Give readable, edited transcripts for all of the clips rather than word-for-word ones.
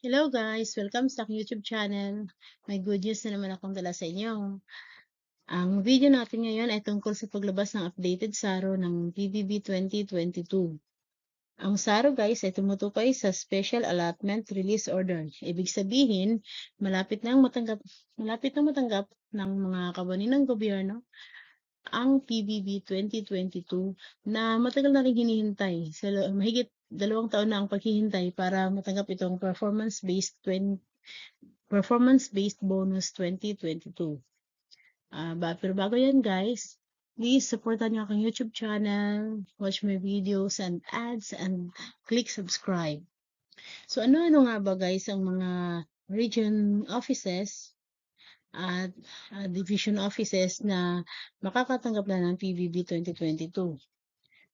Hello guys! Welcome sa aking YouTube channel. May good news na naman akong dala sa inyo. Ang video natin ngayon ay tungkol sa paglabas ng updated SARO ng PBB 2022. Ang SARO guys ay tumutukoy sa Special Allotment Release Order. Ibig sabihin, malapit nang matanggap ng mga kabani ng gobyerno ang PBB 2022 na matagal na rin hinihintay. Mahigit 2 taon na ang paghihintay para matanggap itong performance-based bonus 2022. Pero bago yan guys, please supportan niyo aking YouTube channel, watch my videos and ads, and click subscribe. So ano-ano nga ba guys ang mga region offices at division offices na makakatanggap na ng PBB 2022?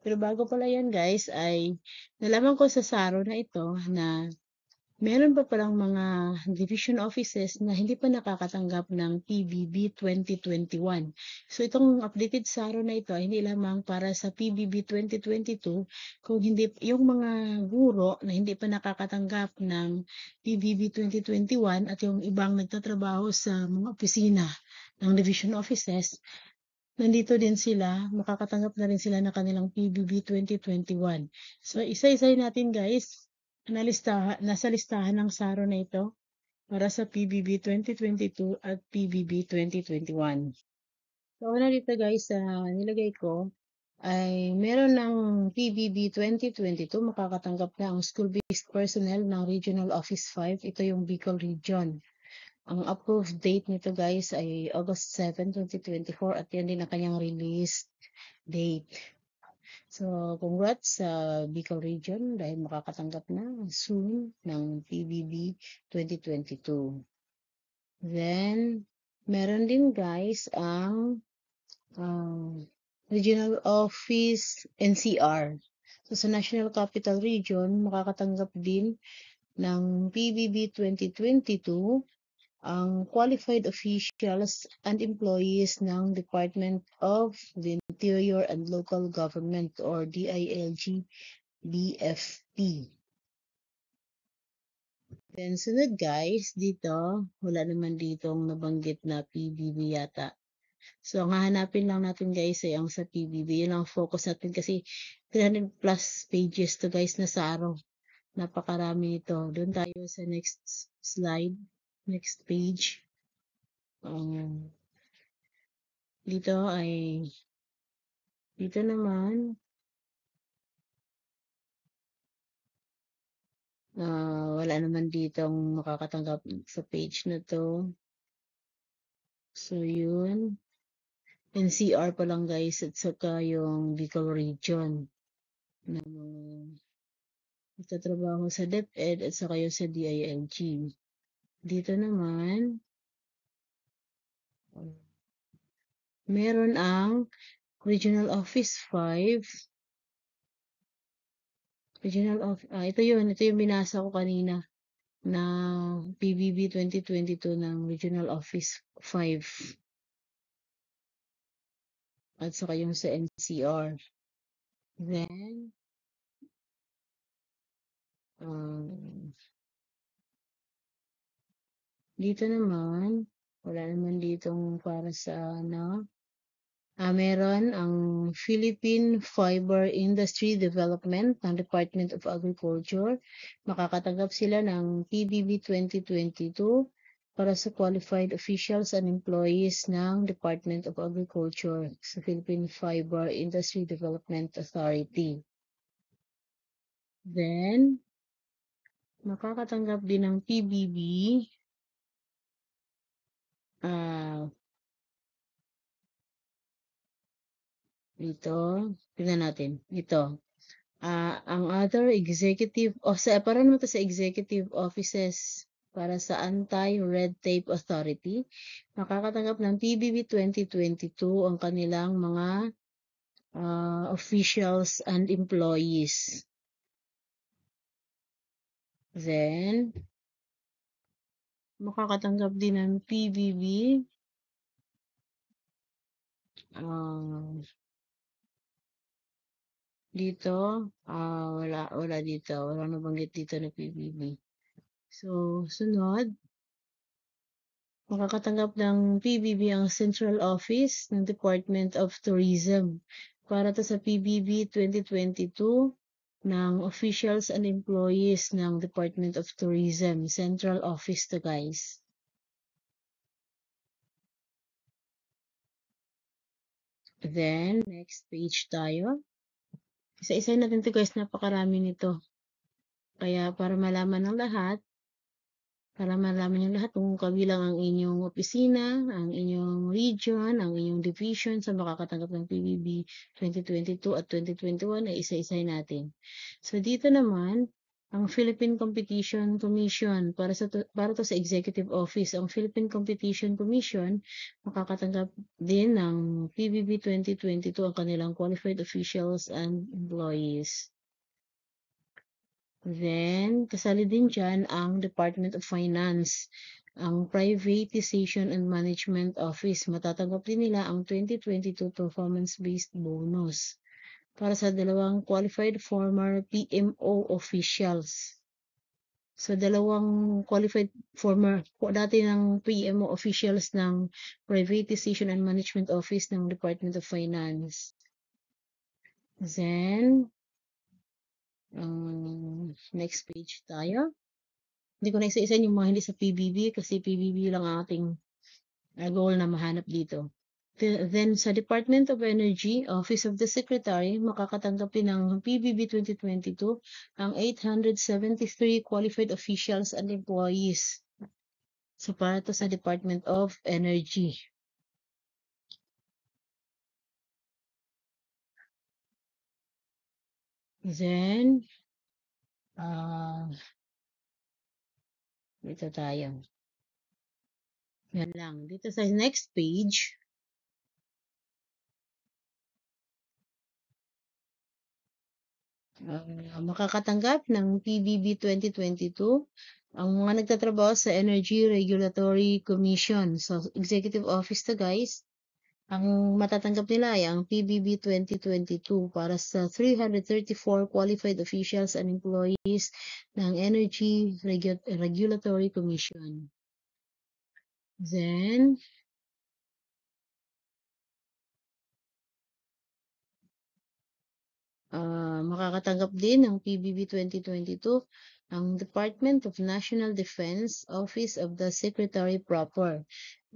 Pero bago pala yan guys, ay nalaman ko sa SARO na ito na meron pa palang mga division offices na hindi pa nakakatanggap ng PBB 2021. So itong updated SARO na ito ay hindi lamang para sa PBB 2022, kung hindi yung mga guro na hindi pa nakakatanggap ng PBB 2021 at yung ibang nagtatrabaho sa mga opisina ng division offices, nandito din sila, makakatanggap na rin sila ng kanilang PBB 2021. So isa-isahin natin guys, nasa listahan ng SARO na ito para sa PBB 2022 at PBB 2021. So una dito guys, nilagay ko ay meron ng PBB 2022, makakatanggap na ang school-based personnel ng Regional Office 5. Ito yung Bicol Region. Ang approved date nito guys ay August 7, 2024 at yan din ang kanyang release date. So, congrats sa Bicol Region dahil makakatanggap na soon ng PBB 2022. Then, meron din guys ang Regional Office NCR. So, sa National Capital Region, makakatanggap din ng PBB 2022 ang qualified officials and employees ng Department of the Interior and Local Government or DILG BFP. Then sunod guys, dito, wala naman ditong nabanggit na PBB yata. So ang hahanapin lang natin guys ay ang sa PBB. Yun ang focus natin kasi 300 plus pages to guys na SARO. Napakarami nito. Doon tayo sa next slide, next page. Dito naman, wala naman ditong makakatanggap sa page na to. So, yun. NCR pa lang guys at saka yung Bicol Region na mga nagtatrabaho sa DepEd at saka yung sa DILG. Dito naman, meron ang Regional Office 5. Ito yung binasa ko kanina na PBB 2022 ng Regional Office 5 at saka yung sa NCR. Then, dito naman, wala naman ditong para sa meron ang Philippine Fiber Industry Development ng Department of Agriculture. Makakatanggap sila ng PBB 2022 para sa qualified officials and employees ng Department of Agriculture sa Philippine Fiber Industry Development Authority. Then, makakatanggap din ng PBB dito, tingnan natin. Ito. Ang other executive, para naman to sa executive offices para sa Anti-Red Tape Authority, makakatanggap ng PBB 2022 ang kanilang mga officials and employees. Then, makakatanggap din ng PBB dito, wala dito. Walang nabanggit dito na PBB. So, sunod, makakatanggap ng PBB ang Central Office ng Department of Tourism. Para to sa PBB 2022 ng officials and employees ng Department of Tourism. Central Office to, guys. Then, next page tayo. Isa-isa natin to, guys. Napakarami nito. Kaya para malaman ng lahat, kung kabilang ang inyong opisina, ang inyong region, ang inyong division sa makakatanggap ng PBB 2022 at 2021 ay isa-isay natin. So dito naman, ang Philippine Competition Commission para to sa Executive Office. Ang Philippine Competition Commission makakatanggap din ng PBB 2022 ang kanilang qualified officials and employees. Then, kasali din dyan ang Department of Finance, ang Privatization and Management Office. Matatanggap din nila ang 2022 Performance-Based Bonus para sa dalawang qualified former PMO officials. So, dalawang qualified former, dati ng PMO officials ng Privatization and Management Office ng Department of Finance. Then, next page tayo. Hindi ko na isa-isa yung mga hindi sa PBB kasi PBB lang ang ating goal na mahanap dito. Then, sa Department of Energy, Office of the Secretary, makakatanggap din ng PBB 2022 ang 873 qualified officials and employees. So, para to sa Department of Energy. Then, dito tayo. Yan lang. Dito sa next page, makakatanggap ng PBB 2022 ang mga nagtatrabaho sa Energy Regulatory Commission. So, Executive Office to, guys. Ang matatanggap nila ay ang PBB 2022 para sa 334 qualified officials and employees ng Energy Regulatory Commission. Then, makakatanggap din ng PBB 2022 ang Department of National Defense, Office of the Secretary Proper.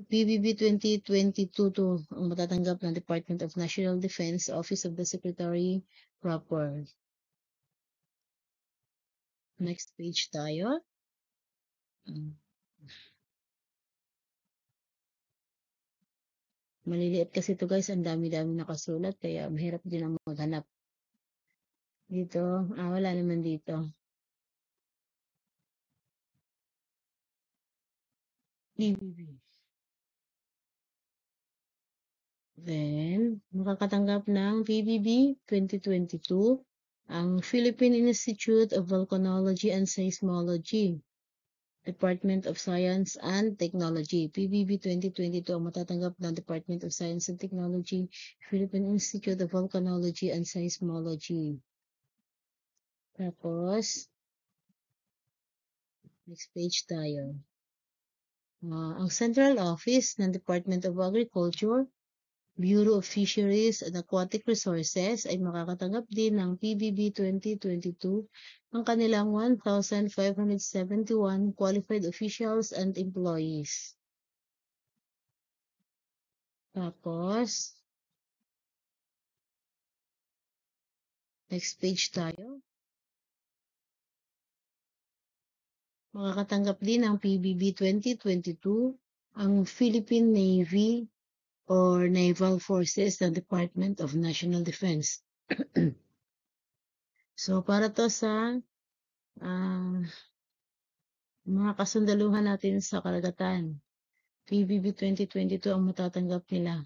PBB 2022 to ang matatanggap ng Department of National Defense, Office of the Secretary Proper. Next page tayo. Maliliit kasi ito, guys, ang dami-dami nakasulat kaya mahirap din ang maghanap. Dito, wala naman dito. PBB. Then, makakatanggap ng PBB 2022 ang Philippine Institute of Volcanology and Seismology, Department of Science and Technology. PBB 2022 ang matatanggap ng Department of Science and Technology, Philippine Institute of Volcanology and Seismology. Tapos, next page tayo. Ang Central Office ng Department of Agriculture, Bureau of Fisheries and Aquatic Resources ay makakatanggap din ng PBB 2022 ang kanilang 1,571 qualified officials and employees. Tapos, next page tayo. Makakatanggap din ng PBB 2022 ang Philippine Navy or Naval Forces ng Department of National Defense. So, para to sa mga kasundaluhan natin sa karagatan. PBB 2022 ang matatanggap nila.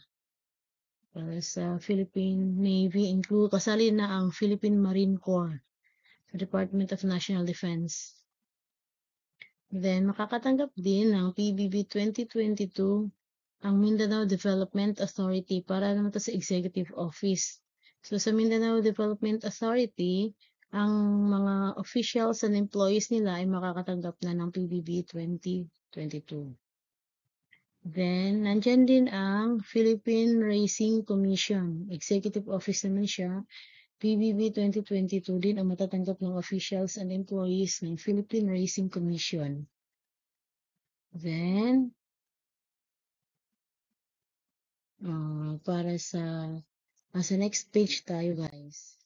Para sa Philippine Navy, kasali na ang Philippine Marine Corps sa Department of National Defense. Then, makakatanggap din ng PBB 2022 ang Mindanao Development Authority para naman to sa Executive Office. So, sa Mindanao Development Authority, ang mga officials and employees nila ay makakatanggap na ng PBB 2022. Then, nandyan din ang Philippine Racing Commission. Executive Office naman siya. PBB 2022 din ang matatanggap ng officials and employees ng Philippine Racing Commission. Then, para sa next page tayo guys.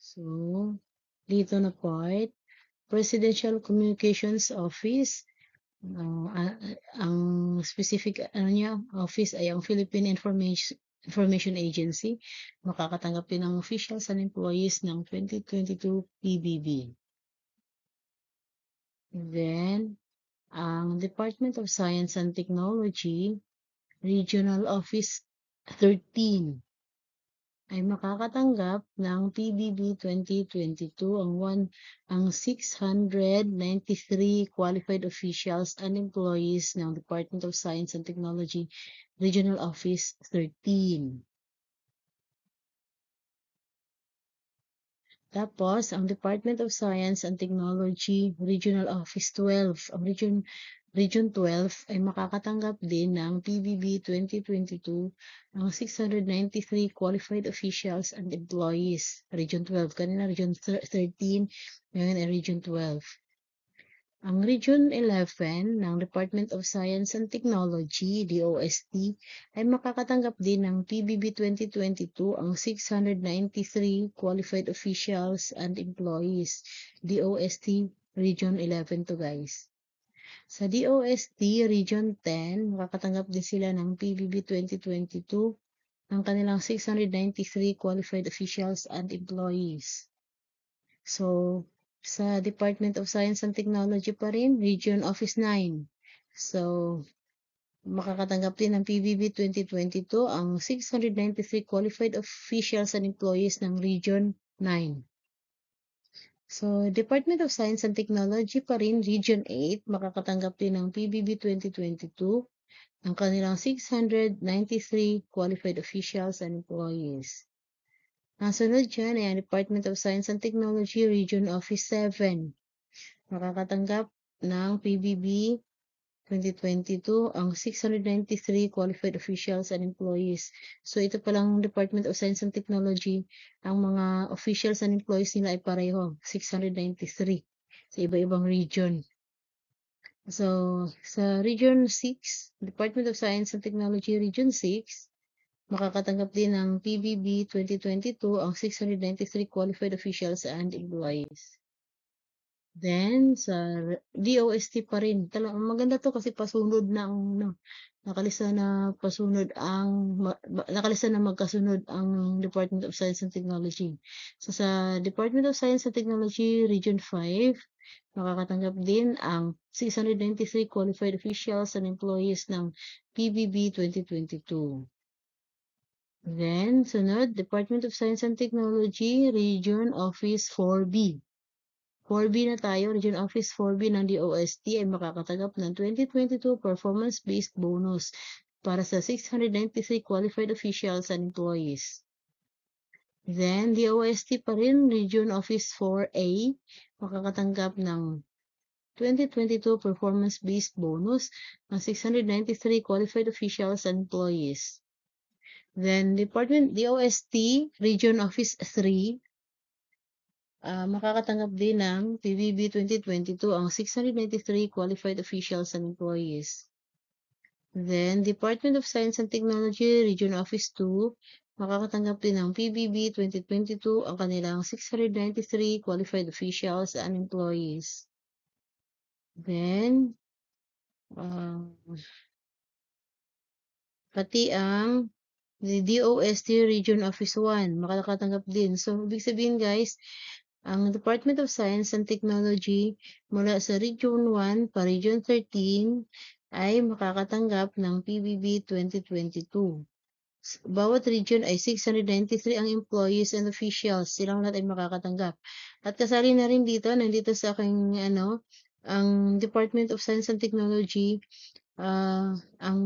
So, dito na part, Presidential Communications Office. Ang specific office ay ang Philippine Information Agency. Makakatanggap din ng officials and employees ng 2022 PBB. Then, ang Department of Science and Technology, Regional Office 13, ay makakatanggap ng PBB 2022 ang 693 qualified officials and employees ng Department of Science and Technology Regional Office 13. Tapos, ang Department of Science and Technology Regional Office 12, ang Region 12 ay makakatanggap din ng PBB 2022 ang 693 qualified officials and employees. Region 12, kanina Region 13, ngayon ay Region 12. Ang Region 11 ng Department of Science and Technology, DOST, ay makakatanggap din ng PBB 2022 ang 693 qualified officials and employees. DOST Region 11 to guys. Sa DOST Region 10, makakatanggap din sila ng PBB 2022 ng kanilang 693 qualified officials and employees. So, sa Department of Science and Technology pa rin, Region Office 9. So, makakatanggap din ng PBB 2022 ang 693 qualified officials and employees ng Region 9. So, Department of Science and Technology pa rin, Region 8, makakatanggap din ng PBB 2022 ang kanilang 693 qualified officials and employees. Ang sunod dyan ay ang Department of Science and Technology Region Office 7. Makakatanggap ng PBB 2022 ang 693 qualified officials and employees. So ito palang Department of Science and Technology, ang mga officials and employees nila ay pareho, 693 sa iba-ibang region. So sa Region 6, Department of Science and Technology Region 6, makakatanggap din ng PBB 2022 ang 693 qualified officials and employees. Then, sa DOST pa rin. Maganda to kasi pasunod na nakalista na magkasunod ang Department of Science and Technology. So, sa Department of Science and Technology Region 5, makakatanggap din ang 693 qualified officials and employees ng PBB 2022. Then, sunod, Department of Science and Technology, Region Office 4B. 4B na tayo, Region Office 4B ng DOST ay makakatanggap ng 2022 performance-based bonus para sa 693 qualified officials and employees. Then, DOST pa rin, Region Office 4A, makakatanggap ng 2022 performance-based bonus ng 693 qualified officials and employees. Then, Department DOST, Region Office 3, makakatanggap din ng PBB 2022 ang 693 qualified officials and employees. Then, Department of Science and Technology, Region Office 2, makakatanggap din ng PBB 2022 ang kanilang 693 qualified officials and employees. Then, pati ang DOST Region Office 1, makakatanggap din. So, ibig sabihin guys, ang Department of Science and Technology mula sa Region 1 pa Region 13 ay makakatanggap ng PBB 2022. Bawat region ay 693 ang employees and officials. Silang lahat ay makakatanggap. At kasali na rin dito, nandito sa aking ang Department of Science and Technology, ang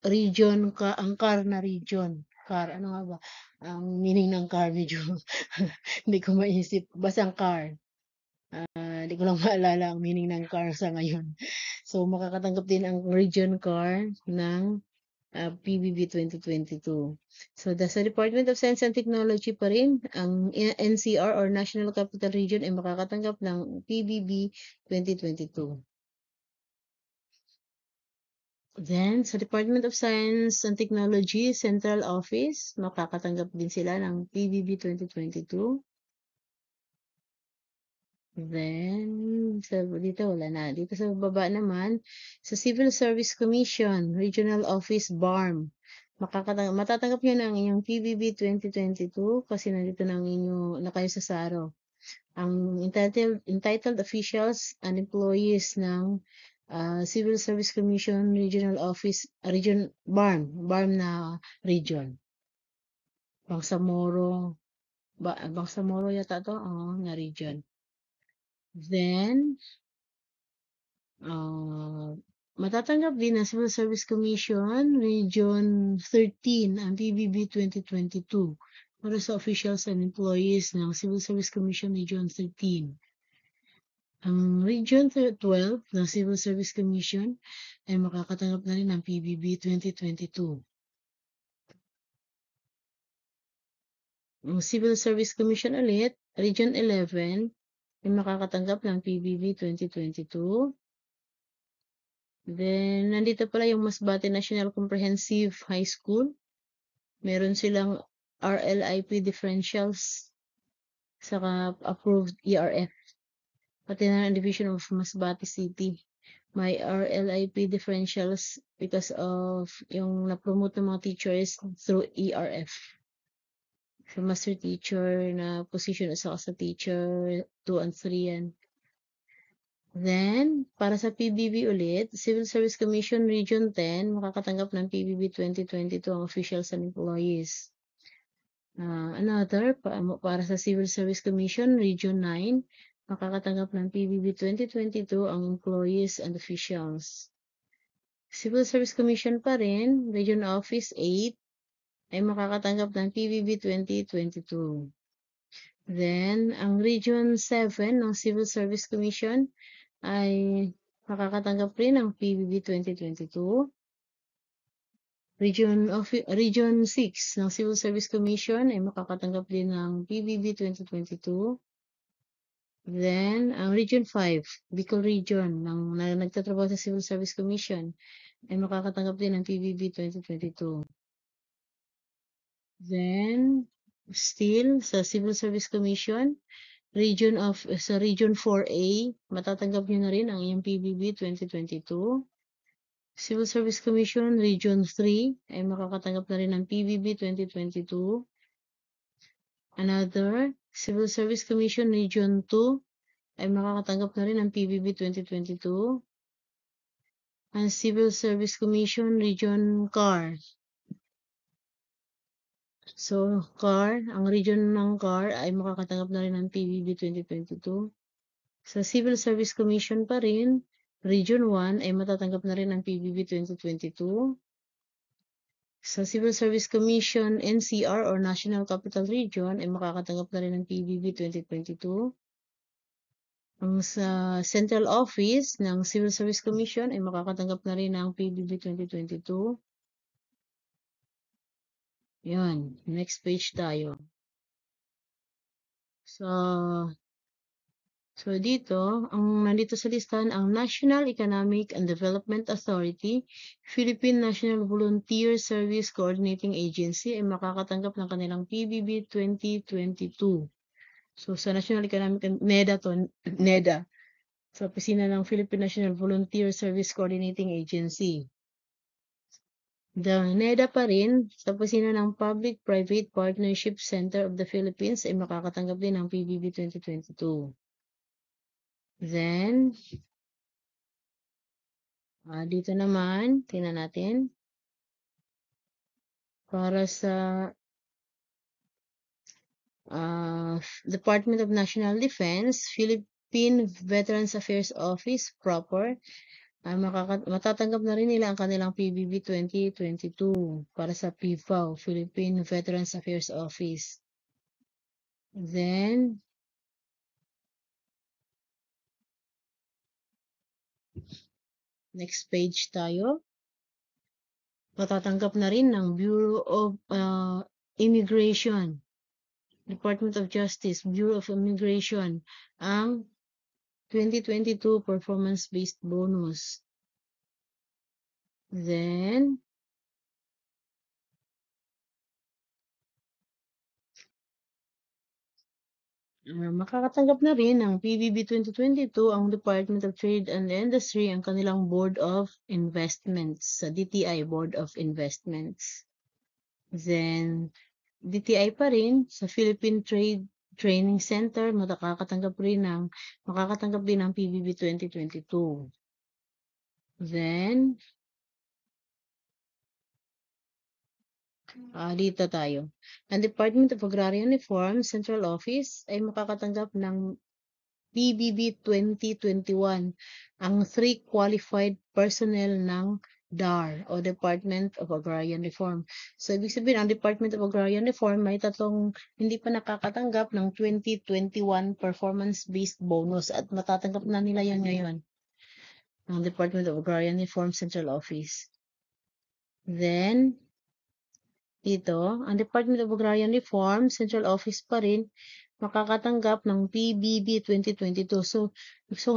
region, ang CAR na region. CAR, ano nga ba? Ang meaning ng car medyo hindi ko maisip. Basta ang car. Hindi ko lang maalala ang meaning ng car sa ngayon. So, makakatanggap din ang region car ng PBB 2022. So, sa Department of Science and Technology pa rin, ang NCR or National Capital Region ay makakatanggap ng PBB 2022. Then, sa Department of Science and Technology Central Office, makakatanggap din sila ng PBB 2022. Then, dito wala na. Dito sa baba naman, sa Civil Service Commission, Regional Office BARM, matatanggap nyo ng inyong PBB 2022 kasi nandito na kayo sa SARO. Ang entitled officials and employees ng Civil Service Commission Regional Office, BARM na region. Bangsamoro yata to, na region. Then, matatanggap din ng Civil Service Commission Region 13 ang PBB 2022 para sa officials and employees ng Civil Service Commission Region 13. Ang Region 12 ng Civil Service Commission ay makakatanggap na rin ng PBB 2022. Ang Civil Service Commission ulit, Region 11, ay makakatanggap ng PBB 2022. Then, nandito pala yung Masbate National Comprehensive High School. Meron silang RLIP differentials saka approved ERF. Pati na ang Division of Masbate City. May RLIP differentials because of yung na-promote ng mga teachers through ERF. So, master teacher na position at saka sa teacher 2 and 3 yan. Then, para sa PBB ulit, Civil Service Commission Region 10, makakatanggap ng PBB 2022 ang officials and employees. Para sa Civil Service Commission Region 9, makakatanggap ng PBB 2022 ang employees and officials. Civil Service Commission pa rin, Region Office 8, ay makakatanggap ng PBB 2022. Then, ang Region 7 ng Civil Service Commission ay makakatanggap rin ng PBB 2022. Region 6 ng Civil Service Commission ay makakatanggap din ng PBB 2022. Then, ang Region 5, Bicol Region, na nagtatrabaho sa Civil Service Commission, ay makakatanggap din ng PBB 2022. Then, still, sa Civil Service Commission, sa Region 4A, matatanggap nyo na rin ang inyong PBB 2022. Civil Service Commission Region 3 ay makakatanggap na rin ng PBB 2022. Another, Civil Service Commission Region 2 ay makakatanggap na rin ng PBB 2022. Ang Civil Service Commission Region CAR. So, CAR, ang region ng CAR ay makakatanggap na rin ng PBB 2022. Sa Civil Service Commission pa rin, Region 1 ay matatanggap na rin ng PBB 2022. Sa Civil Service Commission NCR or National Capital Region ay makakatanggap na rin ng PBB 2022. Ang sa Central Office ng Civil Service Commission ay makakatanggap na rin ng PBB 2022. Yan, next page tayo. So dito, nandito sa listahan ang National Economic and Development Authority, Philippine National Volunteer Service Coordinating Agency ay makakatanggap ng kanilang PBB 2022. So sa National Economic and NEDA, sa opisina ng Philippine National Volunteer Service Coordinating Agency. The NEDA pa rin, sa opisina ng Public-Private Partnership Center of the Philippines ay makakatanggap din ng PBB 2022. Then, dito naman, tingnan natin. Para sa Department of National Defense, Philippine Veterans Affairs Office proper, Matatanggap na rin nila ang kanilang PBB 2022 para sa PVAO, Philippine Veterans Affairs Office. Then, next page tayo. Matatanggap na rin ng Bureau of Immigration, Department of Justice, Bureau of Immigration, ang 2022 performance-based bonus. Then, makakatanggap na rin ng PBB 2022 ang Department of Trade and Industry ang kanilang Board of Investments sa DTI Board of Investments. Then, DTI pa rin sa Philippine Trade Training Center, makakatanggap din ng PBB 2022. Then, dito tayo. Ang Department of Agrarian Reform Central Office ay makakatanggap ng PBB 2021 ang 3 qualified personnel ng DAR o Department of Agrarian Reform. So, ibig sabihin, ang Department of Agrarian Reform may tatlong hindi pa nakakatanggap ng 2021 performance-based bonus at matatanggap na nila yan ngayon ng Department of Agrarian Reform Central Office. Then, dito, ang Department of Agrarian Reform, Central Office pa rin, makakatanggap ng PBB 2022. So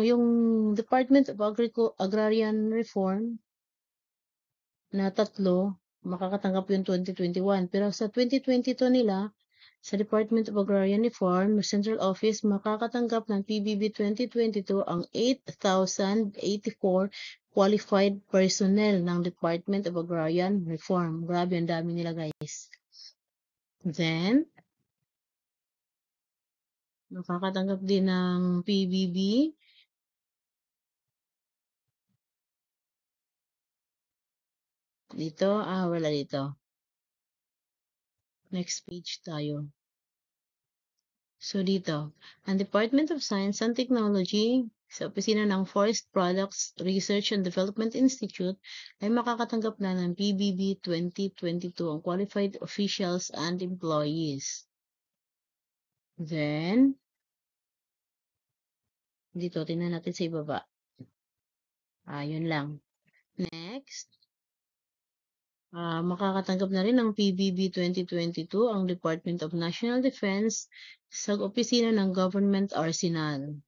yung Department of Agrarian Reform na tatlo, makakatanggap yung 2021. Pero sa 2022 nila, sa Department of Agrarian Reform, Central Office, makakatanggap ng PBB 2022 ang 8,084 qualified personnel ng Department of Agrarian Reform. Grabe, ang dami nila, guys. Then, makakatanggap din ng PBB. Dito, wala dito. Next page tayo. So, dito, ang Department of Science and Technology sa opisina ng Forest Products Research and Development Institute ay makakatanggap na ng PBB 2022 ang qualified officials and employees. Then, dito, tingnan natin sa ibaba. Yun lang. Next, makakatanggap na rin ng PBB 2022 ang Department of National Defense sa opisina ng Government Arsenal.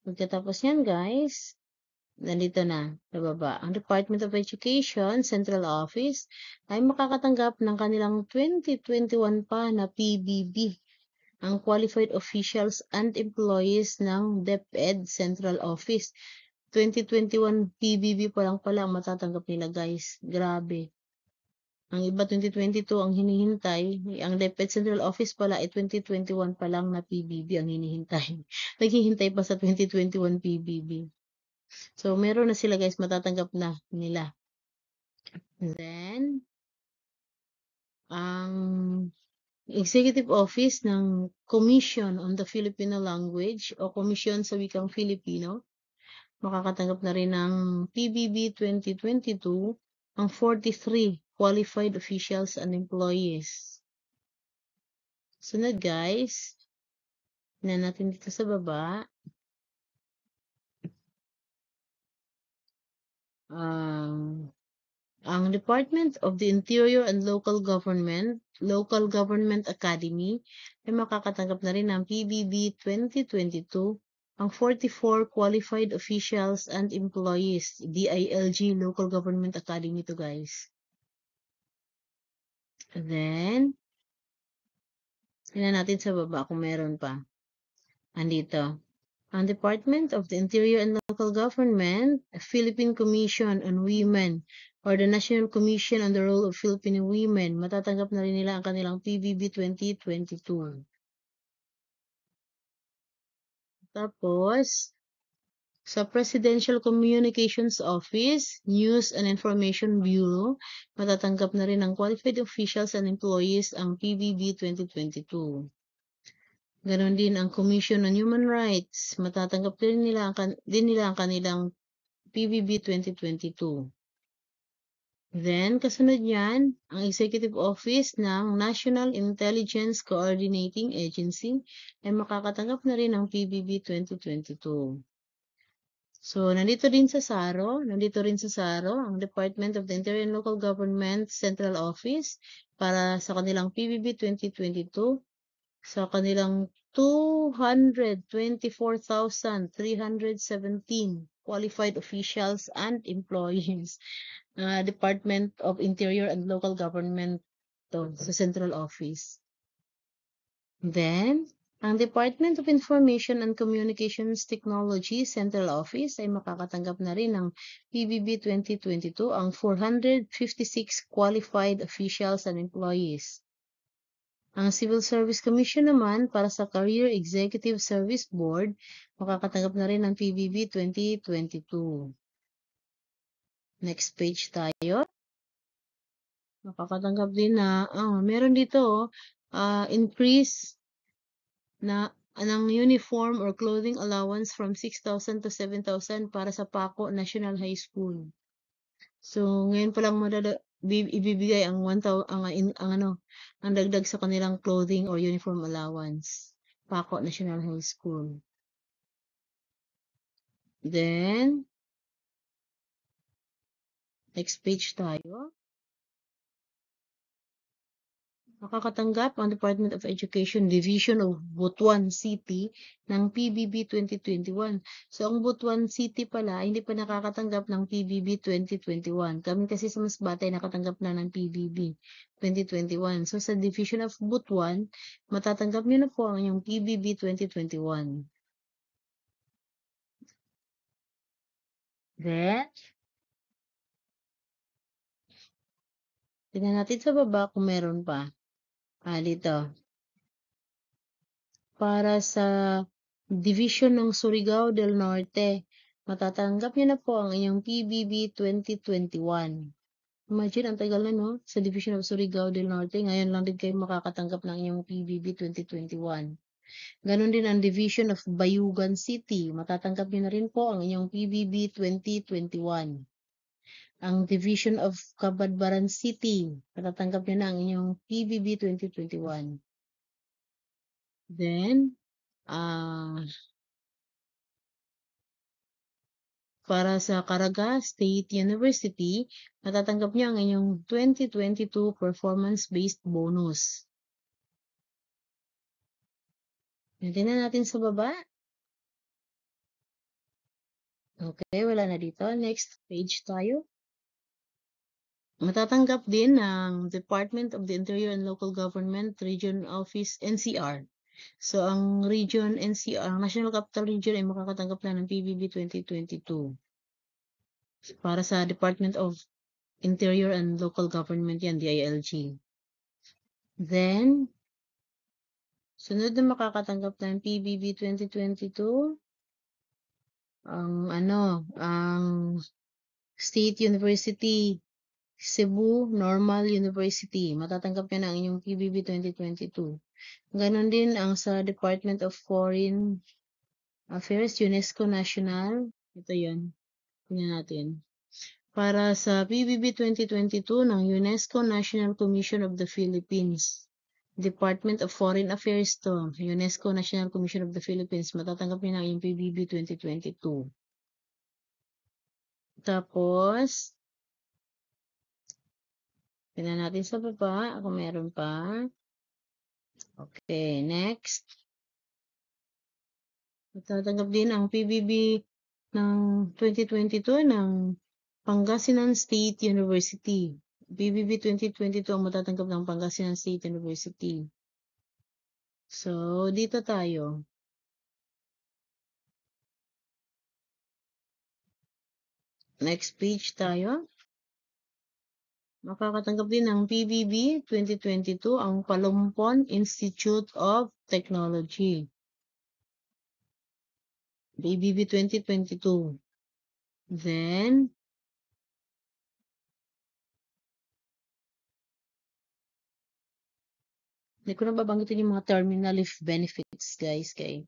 Pagkatapos yan, guys, nandito na, sa baba. Ang Department of Education, Central Office, ay makakatanggap ng kanilang 2021 pa na PBB, ang Qualified Officials and Employees ng DepEd Central Office. 2021 PBB pa lang pala ang matatanggap nila, guys. Grabe. Ang iba 2022 ang hinihintay. Ang DepEd Central Office pala ay 2021 pa lang na PBB ang hinihintay. Naghihintay pa sa 2021 PBB. So, meron na sila, guys, matatanggap na nila. Then, ang Executive Office ng Commission on the Filipino Language o Commission sa Wikang Filipino, makakatanggap na rin ng PBB 2022 ang 43 qualified officials and employees. Sunod, guys, na natin dito sa baba. Ang Department of the Interior and Local Government Academy ay makakatanggap na rin ng PBB 2022 ang 44 qualified officials and employees. DILG Local Government Academy to, guys. And then, tingnan natin sa baba kung meron pa. Andito. Ang Department of the Interior and Local Government, Philippine Commission on Women, or the National Commission on the Role of Filipino Women, matatanggap na rin nila ang kanilang PBB 2022. Tapos, sa Presidential Communications Office, News and Information Bureau, matatanggap na rin ng qualified officials and employees ang PBB 2022. Ganon din ang Commission on Human Rights. Matatanggap din nila ang kanilang PBB 2022. Then, kasunod yan, ang Executive Office ng National Intelligence Coordinating Agency ay makakatanggap na rin ng PBB 2022. So, nandito rin sa SARO ang Department of the Interior and Local Government Central Office para sa kanilang PBB 2022 sa kanilang 224,317 qualified officials and employees. Department of Interior and Local Government sa Central Office. Then, ang Department of Information and Communications Technology Central Office ay makakatanggap na rin ng PBB 2022 ang 456 qualified officials and employees. Ang Civil Service Commission naman para sa Career Executive Service Board, makakatanggap na rin ng PBB 2022. Next page tayo. Makakatanggap din na, meron dito, increase na ng uniform or clothing allowance from 6,000 to 7,000 para sa Paco National High School. So, ngayon pa lang ibibigay ang 1,000 ang dagdag sa kanilang clothing or uniform allowance. Paco National High School. Then, next page tayo. Makakatanggap ang Department of Education Division of Butuan City ng PBB 2021. So, ang Butuan City pala, hindi pa nakakatanggap ng PBB 2021. Kami kasi sa Masbate nakatanggap na ng PBB 2021. So, sa Division of Butuan, matatanggap nyo na po ang inyong PBB 2021. Then, tingnan natin sa baba kung meron pa. Dito. Para sa Division ng Surigao del Norte, matatanggap niyo na po ang inyong PBB 2021. Imagine, ang tagal na, no? Sa Division of Surigao del Norte, ngayon lang din kayo makakatanggap ng inyong PBB 2021. Ganon din ang Division of Bayugan City. Matatanggap niyo na rin po ang inyong PBB 2021. Ang Division of Cabadbaran City. Matatanggap niyo na ang inyong PBB 2021. Then, para sa Caraga State University, matatanggap niyo ang inyong 2022 performance-based bonus. Tingnan natin sa baba. Okay, wala na dito. Next page tayo. Matatanggap din ng Department of the Interior and Local Government Region Office NCR. So, ang region NCR, ang National Capital Region ay makakatanggap na ng PBB 2022. Para sa Department of Interior and Local Government yan, DILG. Then, sunod na makakatanggap ng PBB 2022, ang State University, Cebu Normal University. Matatanggap niya na ang inyong PBB 2022. Ganon din ang sa Department of Foreign Affairs, UNESCO National. Ito yun. Tingnan natin. Para sa PBB 2022 ng UNESCO National Commission of the Philippines. Department of Foreign Affairs to. UNESCO National Commission of the Philippines. Matatanggap niya na yung PBB 2022. Tapos, tingnan natin sa baba kung meron pa. Okay, next. Matatanggap din ang PBB ng 2022 ng Pangasinan State University. PBB 2022 ang matatanggap ng Pangasinan State University. So, dito tayo. Next page tayo. Makakatanggap din ng PBB 2022 ang Palumpon Institute of Technology. PBB 2022. Then, hindi ko na babanggitin yung mga terminal leave benefit subjects guys, kay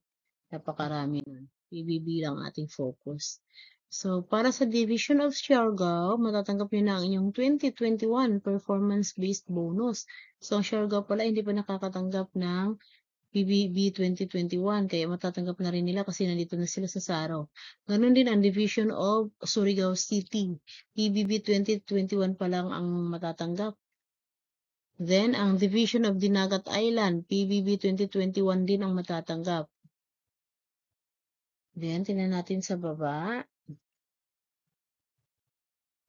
napakarami nun. PBB lang ating focus. So, para sa Division of Siargao, matatanggap nyo na ang inyong 2021 performance-based bonus. So, ang Siargao pala hindi pa nakakatanggap ng PBB 2021, kaya matatanggap na rin nila kasi nandito na sila sa Saro. Ganon din ang Division of Surigao City. PBB 2021 pa lang ang matatanggap. Then, ang Division of Dinagat Island, PBB 2021 din ang matatanggap. Then, tingnan natin sa baba.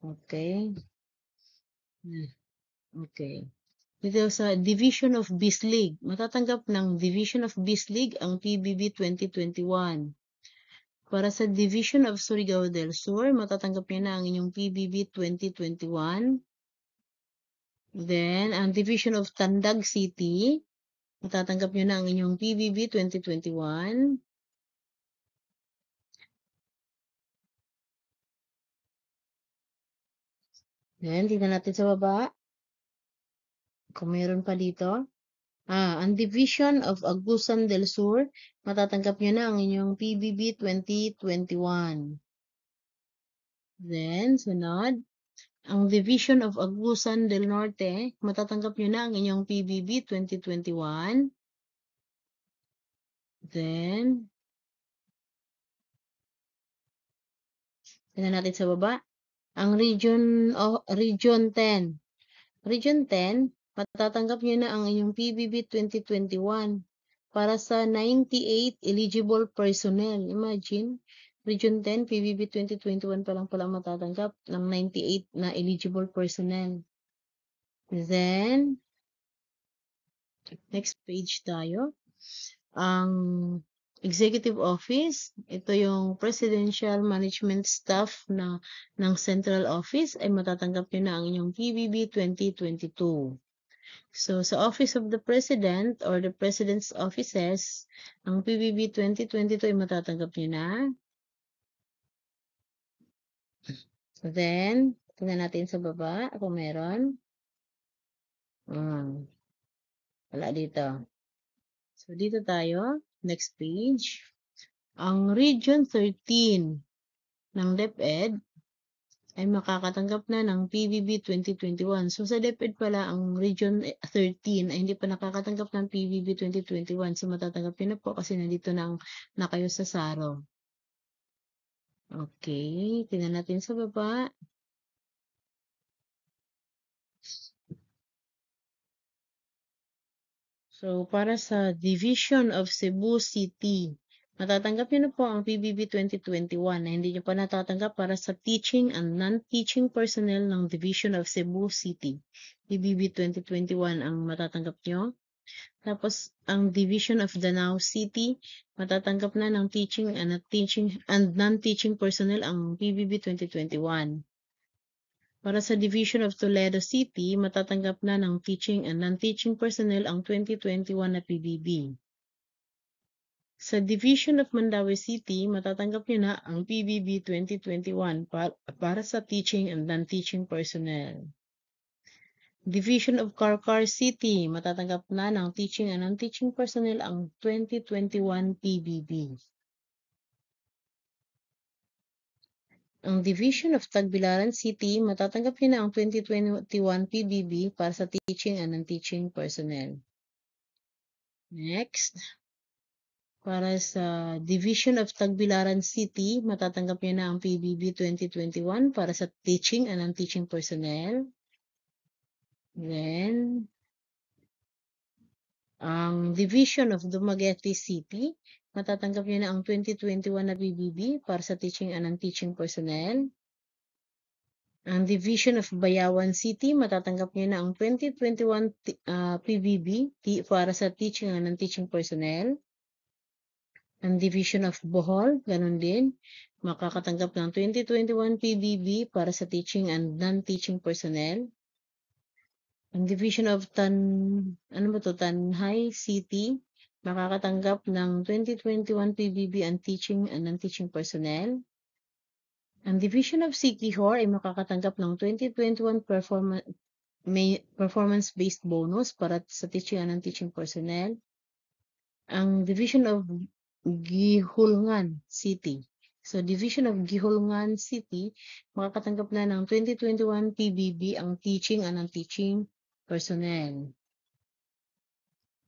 Okay. Okay. Dito sa Division of Bislig, matatanggap ng Division of Bislig ang PBB 2021. Para sa Division of Surigao del Sur, matatanggap niyo na ang inyong PBB 2021. Then, ang Division of Tandag City, matatanggap niyo na ang inyong PBB 2021. Then, tingnan natin sa baba. Kung mayroon pa dito. Ang Division of Agusan del Sur, matatanggap niyo na ang inyong PBB 2021. Then, sunod. Ang Division of Agusan del Norte, matatanggap nyo na ang inyong PBB 2021. Then, tingnan natin sa baba. Ang Region 10. Region 10, matatanggap nyo na ang inyong PBB 2021 para sa 98 eligible personnel. Imagine, Region 10, PBB 2021 pa lang pala matatanggap ng 98 na eligible personnel. Then, next page tayo. Ang Executive Office, ito yung Presidential Management Staff ng Central Office, ay matatanggap nyo na ang inyong PBB 2022. So, sa Office of the President or the President's Offices, ang PBB 2022 ay matatanggap nyo na. Then, tingnan natin sa baba kung meron. Wala dito. So, dito tayo. Next page. Ang Region 13 ng DepEd ay makakatanggap na ng PBB 2021. So, sa DepEd pala, ang Region 13 ay hindi pa nakakatanggap ng PBB 2021. So, matatanggap nyo na po kasi nandito na kayo sa Saro. Okay. Tingnan natin sa baba. So, para sa Division of Cebu City, matatanggap nyo na po ang PBB 2021 na hindi nyo pa natatanggap para sa teaching and non-teaching personnel ng Division of Cebu City. PBB 2021 ang matatanggap nyo. Tapos, ang Division of Danao City, matatanggap na ng teaching and non-teaching personnel ang PBB 2021. Para sa Division of Toledo City, matatanggap na ng teaching and non-teaching personnel ang 2021 na PBB. Sa Division of Mandaue City, matatanggap nyo na ang PBB 2021 para sa teaching and non-teaching personnel. Division of Carcar City, matatanggap na ng teaching and non-teaching personnel ang 2021 PBB. Ang Division of Tagbilaran City, matatanggap nyo na ang 2021 PBB para sa teaching and non-teaching personnel. Next. Para sa Division of Tagbilaran City, matatanggap nyo na ang PBB 2021 para sa teaching and non-teaching personnel. Then, ang Division of Dumaguete City, matatanggap nyo na ang 2021 na PBB para sa teaching and non-teaching personnel. Ang Division of Bayawan City, matatanggap nyo na ang 2021 PBB para sa teaching and non-teaching personnel. Ang Division of Bohol, ganun din, makakatanggap ng 2021 PBB para sa teaching and non-teaching personnel. Ang Division of Tanhay City, makakatanggap ng 2021 PBB ang teaching and non-teaching personnel. Ang Division of Siquijor ay makakatanggap ng 2021 performance-based bonus para sa teaching and non-teaching personnel. ang Division of Gihulngan City. So, Division of Gihulngan City, makakatanggap na ng 2021 PBB ang teaching and non-teaching personnel.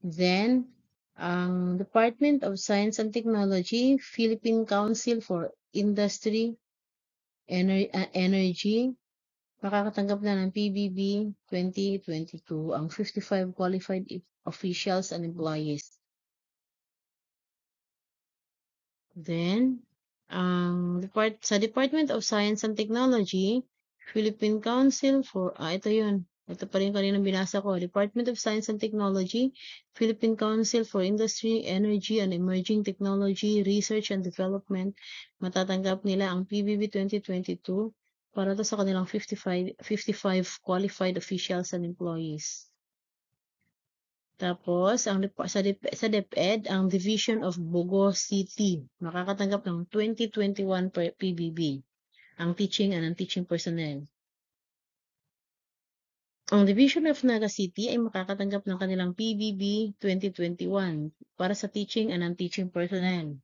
Then, ang Department of Science and Technology, Philippine Council for Industry, Energy, makakatanggap na ng PBB 2022 ang 55 qualified officials and employees. Then, sa Department of Science and Technology, Philippine Council for, ito yun. Ito pa rin kanina binasa ko. Department of Science and Technology, Philippine Council for Industry, Energy, and Emerging Technology, Research and Development. Matatanggap nila ang PBB 2022 para to sa kanilang 55 qualified officials and employees. Tapos, sa DepEd, ang Division of Bogo City, makakatanggap ng 2021 PBB, ang teaching and non-teaching personnel. Ang Division of Naga City ay makakatanggap ng kanilang PBB 2021 para sa teaching and non-teaching personnel.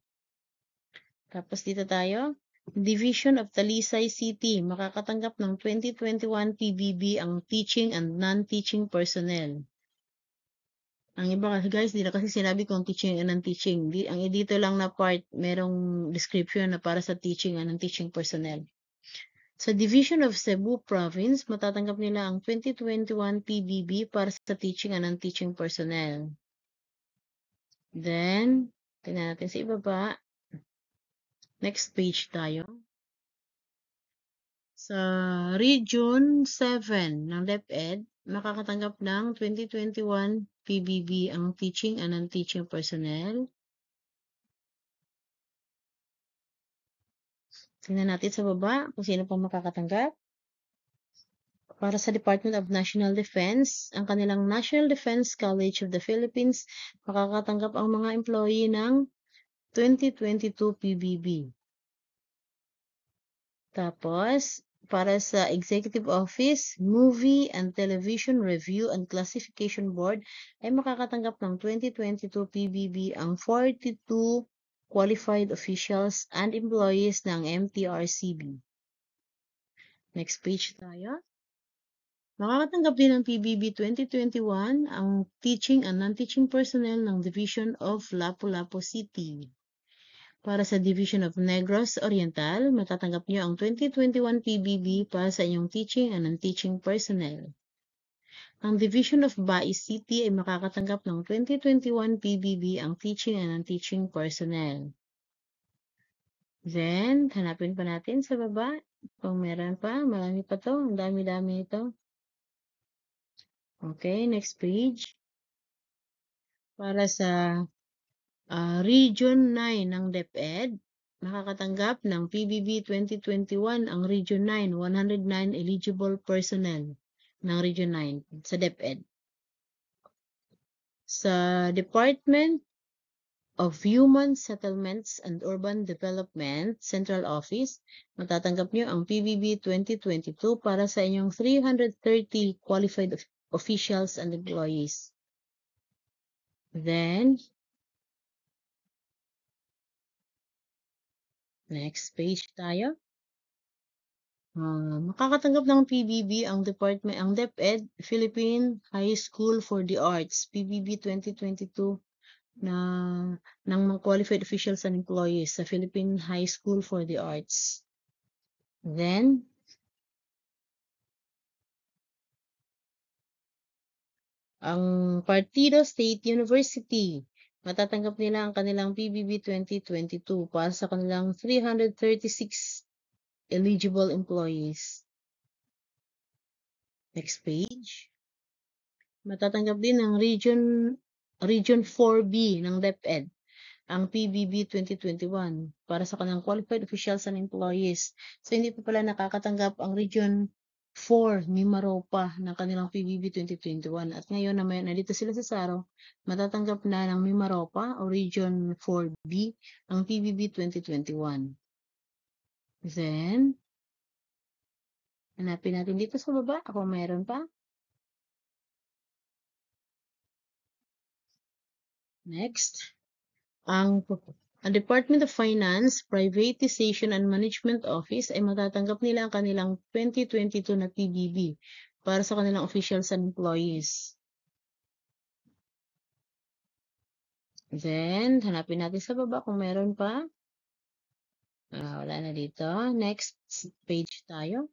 Tapos dito tayo, Division of Talisay City, makakatanggap ng 2021 PBB ang teaching and non-teaching personnel. Ang iba kasi guys, di na kasi sinabi kung teaching and non-teaching. Ang dito lang na part, merong description na para sa teaching and non-teaching personnel. Sa Division of Cebu Province, matatanggap nila ang 2021 PBB para sa teaching and non-teaching personnel. Then, tingnan natin sa ibaba. Next page tayo. Sa Region 7 ng DepEd, makakatanggap ng 2021 PBB ang teaching and non-teaching personnel. Tingnan natin sa baba kung sino pang makakatanggap. Para sa Department of National Defense, ang kanilang National Defense College of the Philippines, makakatanggap ang mga employee ng 2022 PBB. Tapos, para sa Executive Office, Movie and Television Review and Classification Board, ay makakatanggap ng 2022 PBB ang 42 qualified officials and employees ng MTRCB. Next page tayo. Makakatanggap din ng PBB 2021 ang teaching and non-teaching personnel ng Division of Lapu-Lapu City. Para sa Division of Negros Oriental, matatanggap niyo ang 2021 PBB para sa inyong teaching and non-teaching personnel. Ang Division of Bai City ay makakatanggap ng 2021 PBB ang teaching and non-teaching personnel. Then, hanapin pa natin sa baba. Kung meron pa, marami pa to. Ang dami-dami ito. Okay, next page. Para sa Region 9 ng DepEd, makakatanggap ng PBB 2021 ang Region 9, 109 eligible personnel ng Region 9 sa DepEd. Sa Department of Human Settlements and Urban Development Central Office, matatanggap nyo ang PBB 2022 para sa inyong 330 qualified officials and employees. Then, next page tayo. Makakatanggap ng PBB ang DepEd, Philippine High School for the Arts, PBB 2022 ng mga qualified officials and employees sa Philippine High School for the Arts. Then, ang Partido State University, matatanggap nila ang kanilang PBB 2022 para sa kanilang 336 eligible employees. Next page. Matatanggap din ng Region 4B ng DepEd ang PBB 2021 para sa kanilang qualified officials and employees. So, hindi pa pala nakakatanggap ang Region 4 ni Mimaropa ng kanilang PBB 2021. At ngayon na nandito sila sa Saro, matatanggap na ng Mimaropa o Region 4B ang PBB 2021. Then, hanapin natin dito sa baba kung mayroon pa. Next. Ang Department of Finance, Privatization and Management Office ay matatanggap nila ang kanilang 2022 na PBB para sa kanilang officials and employees. Then, hanapin natin sa baba kung meron pa. Wala na dito. Next page tayo.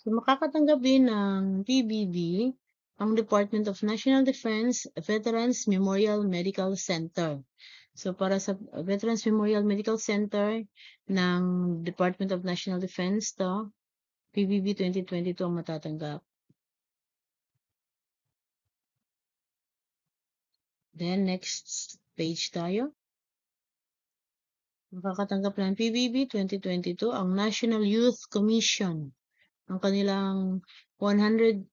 So, makakatanggap din ng PBB ang Department of National Defense Veterans Memorial Medical Center. So, para sa Veterans Memorial Medical Center ng Department of National Defense to, PBB 2022 ang matatanggap. Then, next page tayo. Makakatanggap ng PBB 2022 ang National Youth Commission. Ang kanilang 103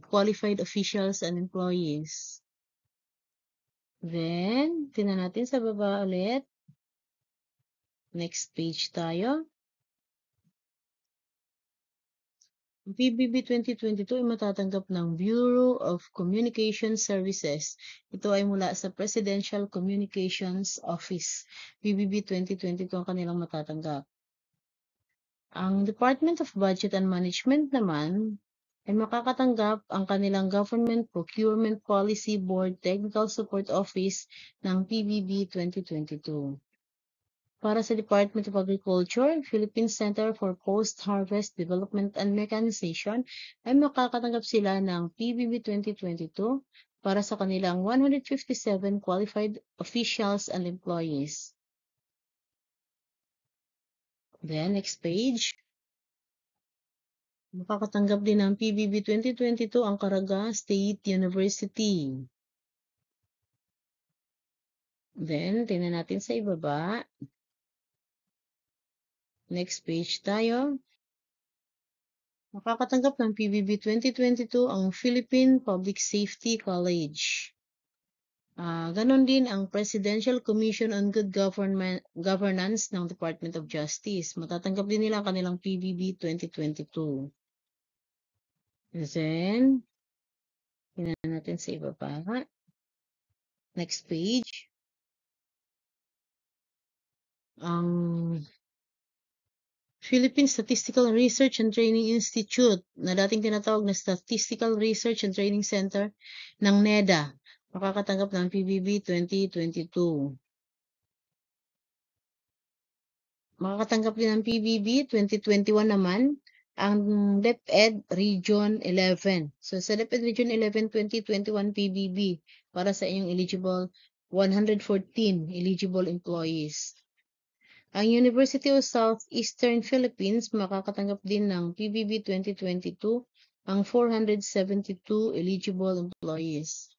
qualified officials and employees. Then, tingnan natin sa baba ulit. Next page tayo. Ang PBB 2022 ay matatanggap ng Bureau of Communication Services. Ito ay mula sa Presidential Communications Office. PBB 2022 ang kanilang matatanggap. Ang Department of Budget and Management naman ay makakatanggap ang kanilang Government Procurement Policy Board Technical Support Office ng PBB 2022. Para sa Department of Agriculture, Philippine Center for Post-Harvest Development and Mechanization ay makakatanggap sila ng PBB 2022 para sa kanilang 157 qualified officials and employees. Then, next page. Makakatanggap din ng PBB 2022 ang Caraga State University. Then, tingnan natin sa ibaba. Next page tayo. Makakatanggap ng PBB 2022 ang Philippine Public Safety College. Ganon din ang Presidential Commission on Good Governance ng Department of Justice. Matatanggap din nila ang kanilang PBB 2022. Then, tingnan natin sa ibaba. Next page. Ang Philippine Statistical Research and Training Institute na dating tinatawag na Statistical Research and Training Center ng NEDA. Makakatanggap ng PBB 2022. Makakatanggap din ng PBB 2021 naman ang DepEd Region 11. So sa DepEd Region 11 2021 PBB para sa inyong eligible 114 eligible employees. Ang University of Southeastern Philippines makakatanggap din ng PBB 2022 ang 472 eligible employees.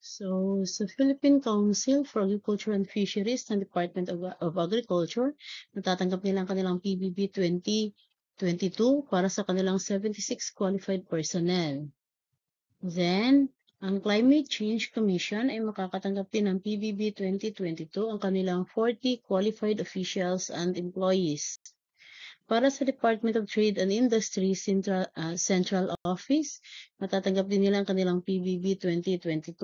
So, sa Philippine Council for Agriculture and Fisheries ng Department of Agriculture, natatanggap nila ang kanilang PBB 2022 para sa kanilang 76 qualified personnel. Then, ang Climate Change Commission ay makakatanggap din ng PBB 2022 ang kanilang 40 qualified officials and employees. Para sa Department of Trade and Industry Central Office, matatanggap din nila ang kanilang PBB 2022.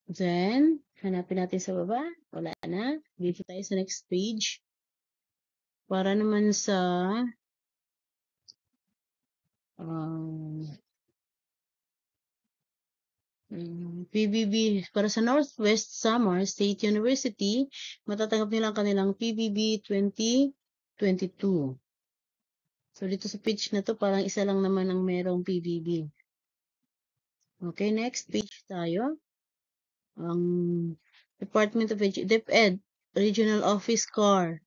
Then, hanapin natin sa baba. Wala na. Dito tayo sa next page. Para naman sa PBB, para sa Northwest Samar State University, matatanggap nila ang kanilang PBB 2022. So, dito sa page na to, parang isa lang naman ang merong PBB. Okay, next page tayo. Ang Department of DepEd, Regional Office CAR.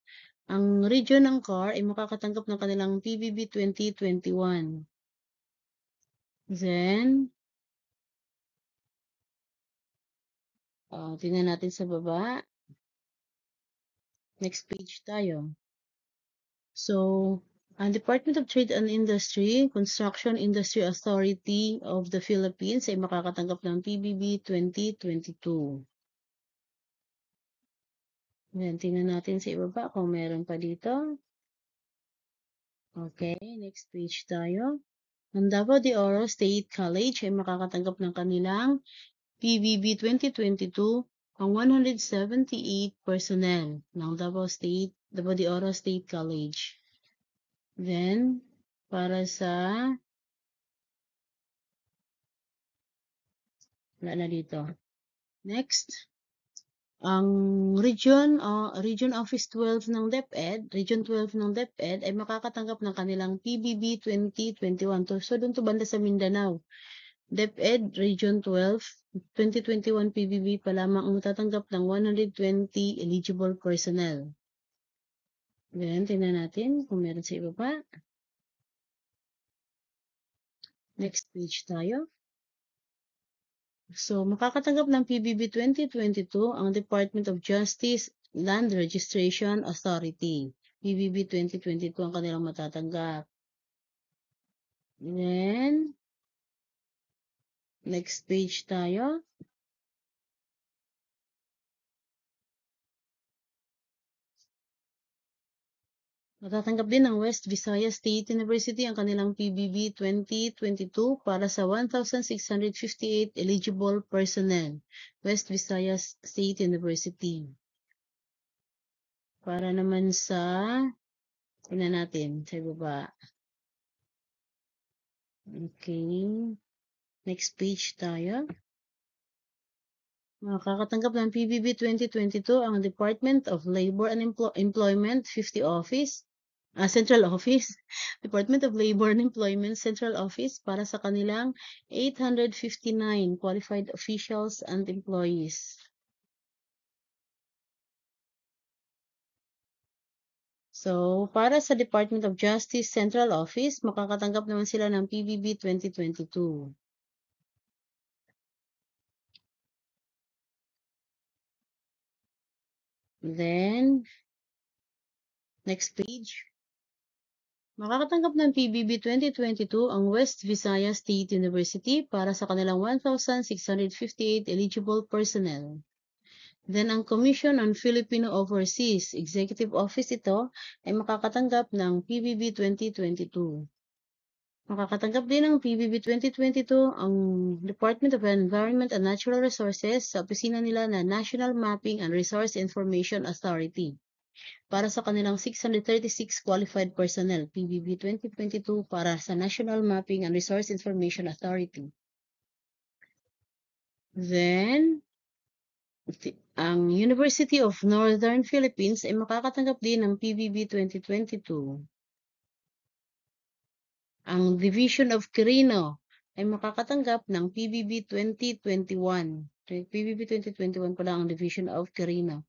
Ang region ng CAR ay makakatanggap ng kanilang PBB 2021. Then, tingnan natin sa baba. Next page tayo. So, ang Department of Trade and Industry, Construction Industry Authority of the Philippines ay makakatanggap ng PBB 2022. Then, tingnan natin sa ibaba kung meron pa dito. Okay, next page tayo. Ang Davao de Oro State College ay makakatanggap ng kanilang PBB 2022 ang 178 personnel ng Davao de Oro State College. Then, para sa wala na dito. Next, ang Region Office 12 ng DepEd, Region 12 ng DepEd ay makakatanggap ng kanilang PBB 2021. So, doon to banda sa Mindanao. DepEd Region 12, 2021 PBB pa lamang ang matatanggap ng 120 eligible personnel. Then, tingnan natin kung meron sa iba pa. Next page tayo. So, makakatanggap ng PBB 2022 ang Department of Justice Land Registration Authority. PBB 2022 ang kanilang matatanggap. Then, next page tayo. Matatanggap din ng West Visayas State University ang kanilang PBB 2022 para sa 1,658 eligible personnel. West Visayas State University. Para naman sa, tingnan natin sa baba. Okay. Next page tayo. Makakatanggap ng PBB 2022 ang Department of Labor and Employment 50 Office. Central Office, Department of Labor and Employment Central Office para sa kanilang 859 qualified officials and employees. So, para sa Department of Justice Central Office, makakatanggap naman sila ng PBB 2022. Then, next page. Makakatanggap ng PBB 2022 ang West Visayas State University para sa kanilang 1,658 eligible personnel. Then, ang Commission on Filipino Overseas Executive Office ito ay makakatanggap ng PBB 2022. Makakatanggap din ng PBB 2022 ang Department of Environment and Natural Resources sa opisina nila na National Mapping and Resource Information Authority para sa kanilang 636 qualified personnel, PBB 2022 para sa National Mapping and Resource Information Authority. Then, ang University of Northern Philippines ay makakatanggap din ng PBB 2022. Ang Division of Quirino ay makakatanggap ng PBB 2021. PBB 2021 pala ang Division of Quirino.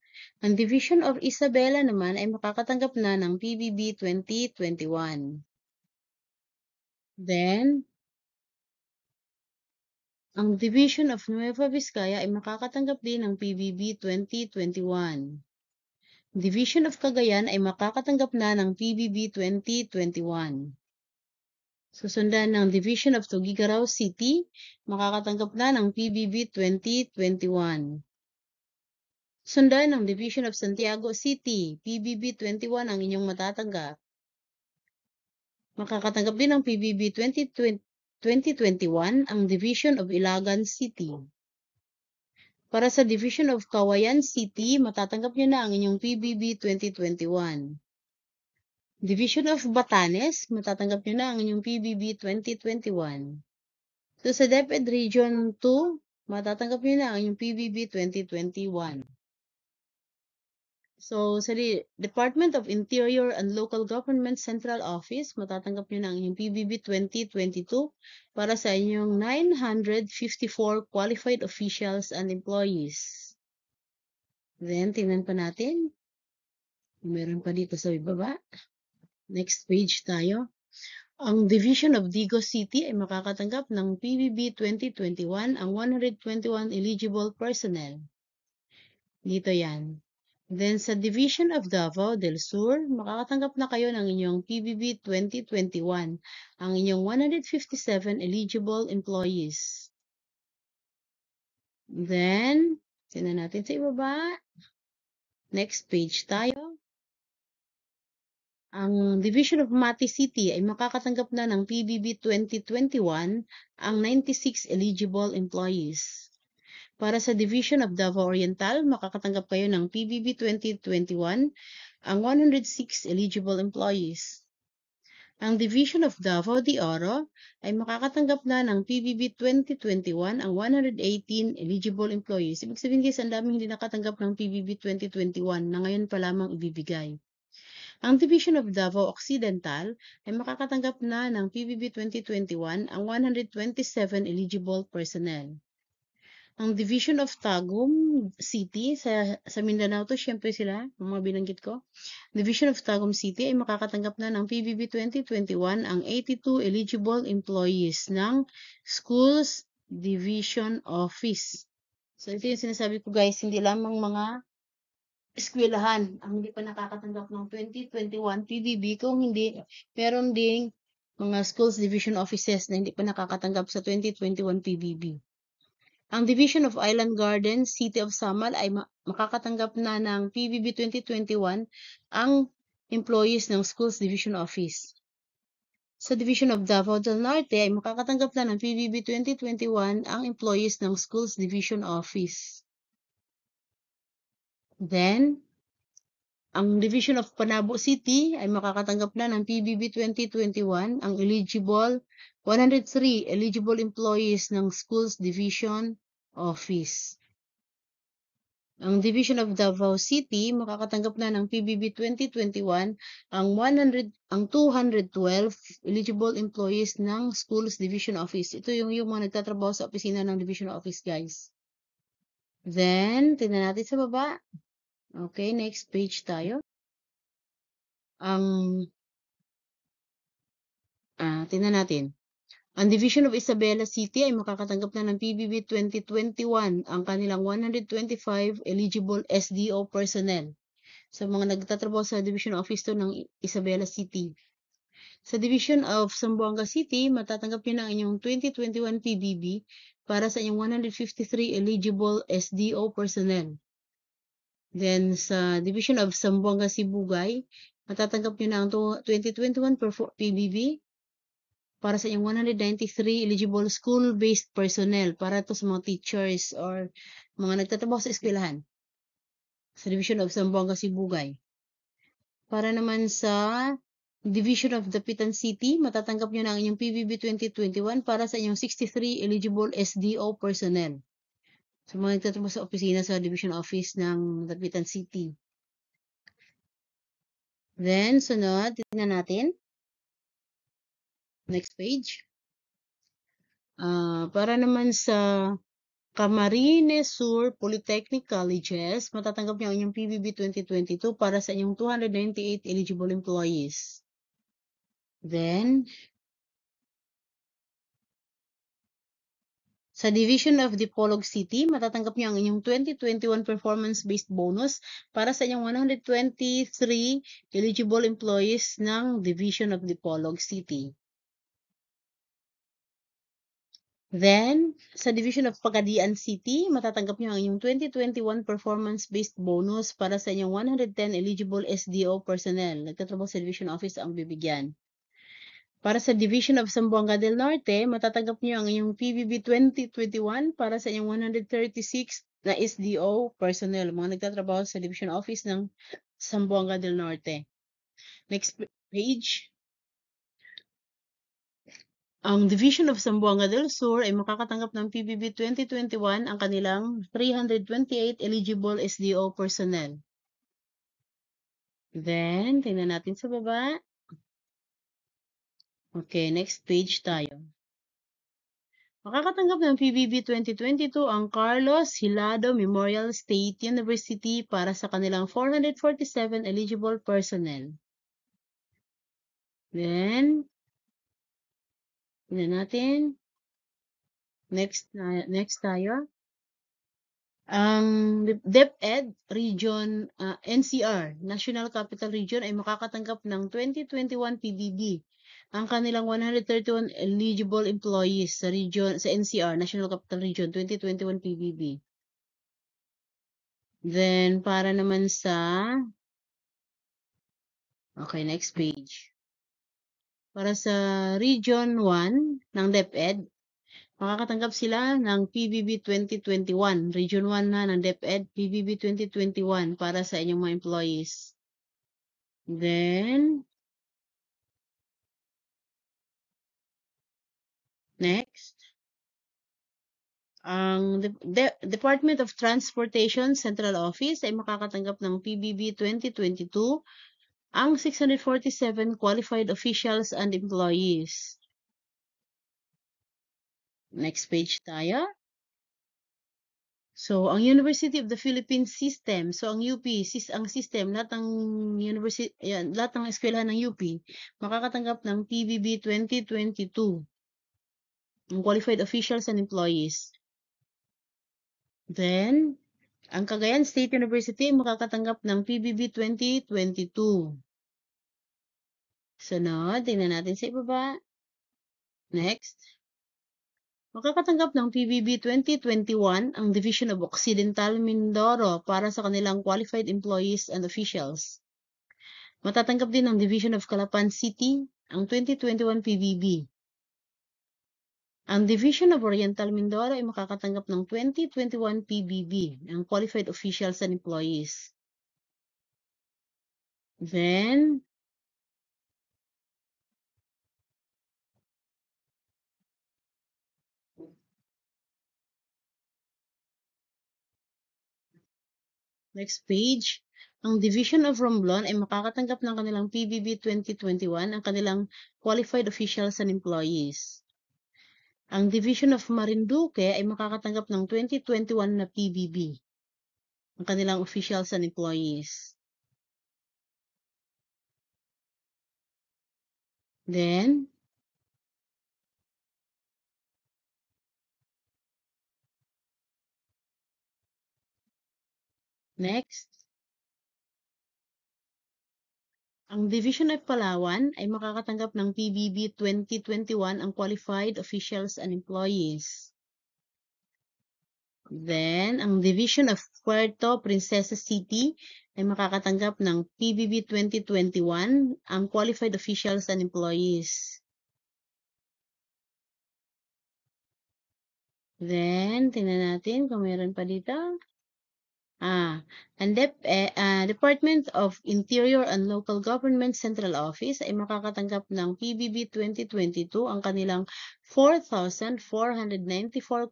Ang Division of Isabela naman ay makakatanggap na ng PBB 2021. Then, ang Division of Nueva Vizcaya ay makakatanggap din ng PBB 2021. Division of Cagayan ay makakatanggap na ng PBB 2021. Susundan ng Division of Tuguegarao City, makakatanggap na ng PBB 2021. Sundan ng Division of Santiago City, PBB 21 ang inyong matatanggap. Makakatanggap din ng PBB 2021 ang Division of Ilagan City. Para sa Division of Cauayan City, matatanggap nyo na ang inyong PBB 2021. Division of Batanes, matatanggap nyo na ang inyong PBB 2021. So sa DepEd Region 2, matatanggap nyo na ang inyong PBB 2021. So, sa Department of Interior and Local Government Central Office, matatanggap nyo na ang inyong PBB 2022 para sa inyong 954 qualified officials and employees. Then, tingnan pa natin. Meron pa dito sa ibaba. Next page tayo. Ang Division of Digos City ay makakatanggap ng PBB 2021 ang 121 eligible personnel. Dito yan. Then, sa Division of Davao del Sur, makakatanggap na kayo ng inyong PBB 2021, ang inyong 157 eligible employees. Then, tingnan natin sa ibaba. Next page tayo. Ang Division of Mati City ay makakatanggap na ng PBB 2021 ang 96 eligible employees. Para sa Division of Davao Oriental, makakatanggap kayo ng PBB 2021 ang 106 eligible employees. Ang Division of Davao de Oro ay makakatanggap na ng PBB 2021 ang 118 eligible employees. Ibig sabihin guys, ang daming hindi nakatanggap ng PBB 2021 na ngayon pa lamang ibibigay. Ang Division of Davao Occidental ay makakatanggap na ng PBB 2021 ang 127 eligible personnel. Ang Division of Tagum City, sa Mindanao to, syempre sila, ang mga binanggit ko. Division of Tagum City ay makakatanggap na ng PBB 2021 ang 82 eligible employees ng Schools Division Office. So ito yung sinasabi ko guys, hindi lamang mga eskwelahan ang hindi pa nakakatanggap ng 2021 PBB, kung hindi, meron ding mga Schools Division Offices na hindi pa nakakatanggap sa 2021 PBB. Ang Division of Island Gardens, City of Samal ay makakatanggap na ng PBB 2021 ang employees ng Schools Division Office. Sa Division of Davao del Norte ay makakatanggap na ng PBB 2021 ang employees ng Schools Division Office. Then, ang Division of Panabo City ay makakatanggap na ng PBB 2021 ang 103 eligible employees ng Schools Division Office. Ang Division of Davao City makakatanggap na ng PBB 2021 ang 212 eligible employees ng Schools Division Office. Ito yung mga nagtatrabaho sa opisina ng Division Office, guys. Then, tingnan natin sa baba. Okay, next page tayo. Tingnan natin. Ang Division of Isabela City ay makakatanggap na ng PBB 2021 ang kanilang 125 eligible SDO personnel. Sa mga nagtatrabaho sa Division Office to ng Isabela City. Sa Division of Zamboanga City, matatanggap nyo na ang inyong 2021 PBB para sa inyong 153 eligible SDO personnel. Then, sa Division of Zamboanga Sibugay, matatanggap nyo na ang 2021 PBB para sa inyong 193 eligible school-based personnel para to sa mga teachers or mga nagtatrabaho sa eskwelahan. Sa Division of Zamboanga Sibugay. Para naman sa Division of Dapitan City, matatanggap nyo na ang inyong PBB 2021 para sa inyong 63 eligible SDO personnel. So, mga nagtatrabaho sa opisina sa Division Office ng Dapitan City. Then, sunod, tingnan natin. Next page. Para naman sa Camarines Sur Polytechnic Colleges, matatanggap nyo ang inyong PBB 2022 para sa inyong 298 eligible employees. Then, sa Division of Dipolog City, matatanggap niyo ang inyong 2021 performance-based bonus para sa inyong 123 eligible employees ng Division of Dipolog City. Then, sa Division of Pagadian City, matatanggap niyo ang inyong 2021 performance-based bonus para sa inyong 110 eligible SDO personnel. Nagtatrabaho sa Division Office ang bibigyan. Para sa Division of Zamboanga del Norte, matatanggap niyo ang inyong PBB 2021 para sa inyong 136 na SDO personnel, mga nagtatrabaho sa Division Office ng Zamboanga del Norte. Next page. Ang Division of Zamboanga del Sur ay makakatanggap ng PBB 2021 ang kanilang 328 eligible SDO personnel. Then, tingnan natin sa baba. Okay, next page tayo. Makakatanggap ng PBB 2022 ang Carlos Hilado Memorial State University para sa kanilang 447 eligible personnel. Then, tingnan natin. Next tayo. Ang DepEd Region NCR, National Capital Region ay makakatanggap ng 2021 PBB. Ang kanilang 131 eligible employees sa region sa NCR, National Capital Region 2021 PBB. Then para naman sa next page. Para sa Region 1 ng DepEd, Makakatanggap sila ng PBB 2021. Region 1 na ng DepEd, PBB 2021 para sa inyong mga employees. Then, next, ang Department of Transportation Central Office ay makakatanggap ng PBB 2022 ang 647 qualified officials and employees. Next page tayo. So, ang University of the Philippines System, so ang UP, ang system, lahat ng university, yan, lahat ng eskwelahan ng UP, makakatanggap ng PBB 2022, ang qualified officials and employees. Then, ang Cagayan State University makakatanggap ng PBB 2022. Sunod, tingnan natin sa ibaba. Next. Makakatanggap ng PBB 2021 ang Division of Occidental Mindoro para sa kanilang qualified employees and officials. Matatanggap din ng Division of Calapan City ang 2021 PBB. Ang Division of Oriental Mindoro ay makakatanggap ng 2021 PBB, ang qualified officials and employees. Then, next page, ang Division of Romblon ay makakatanggap ng kanilang PBB 2021 ang kanilang qualified officials and employees. Ang Division of Marinduque ay makakatanggap ng 2021 na PBB, ang kanilang officials and employees. Then, next, ang Division of Palawan ay makakatanggap ng PBB 2021 ang qualified officials and employees. Then, ang Division of Puerto Princesa City ay makakatanggap ng PBB 2021 ang qualified officials and employees. Then, tingnan natin kung meron pa dito. Ang Department of Interior and Local Government Central Office ay makakatanggap ng PBB 2022 ang kanilang 4,494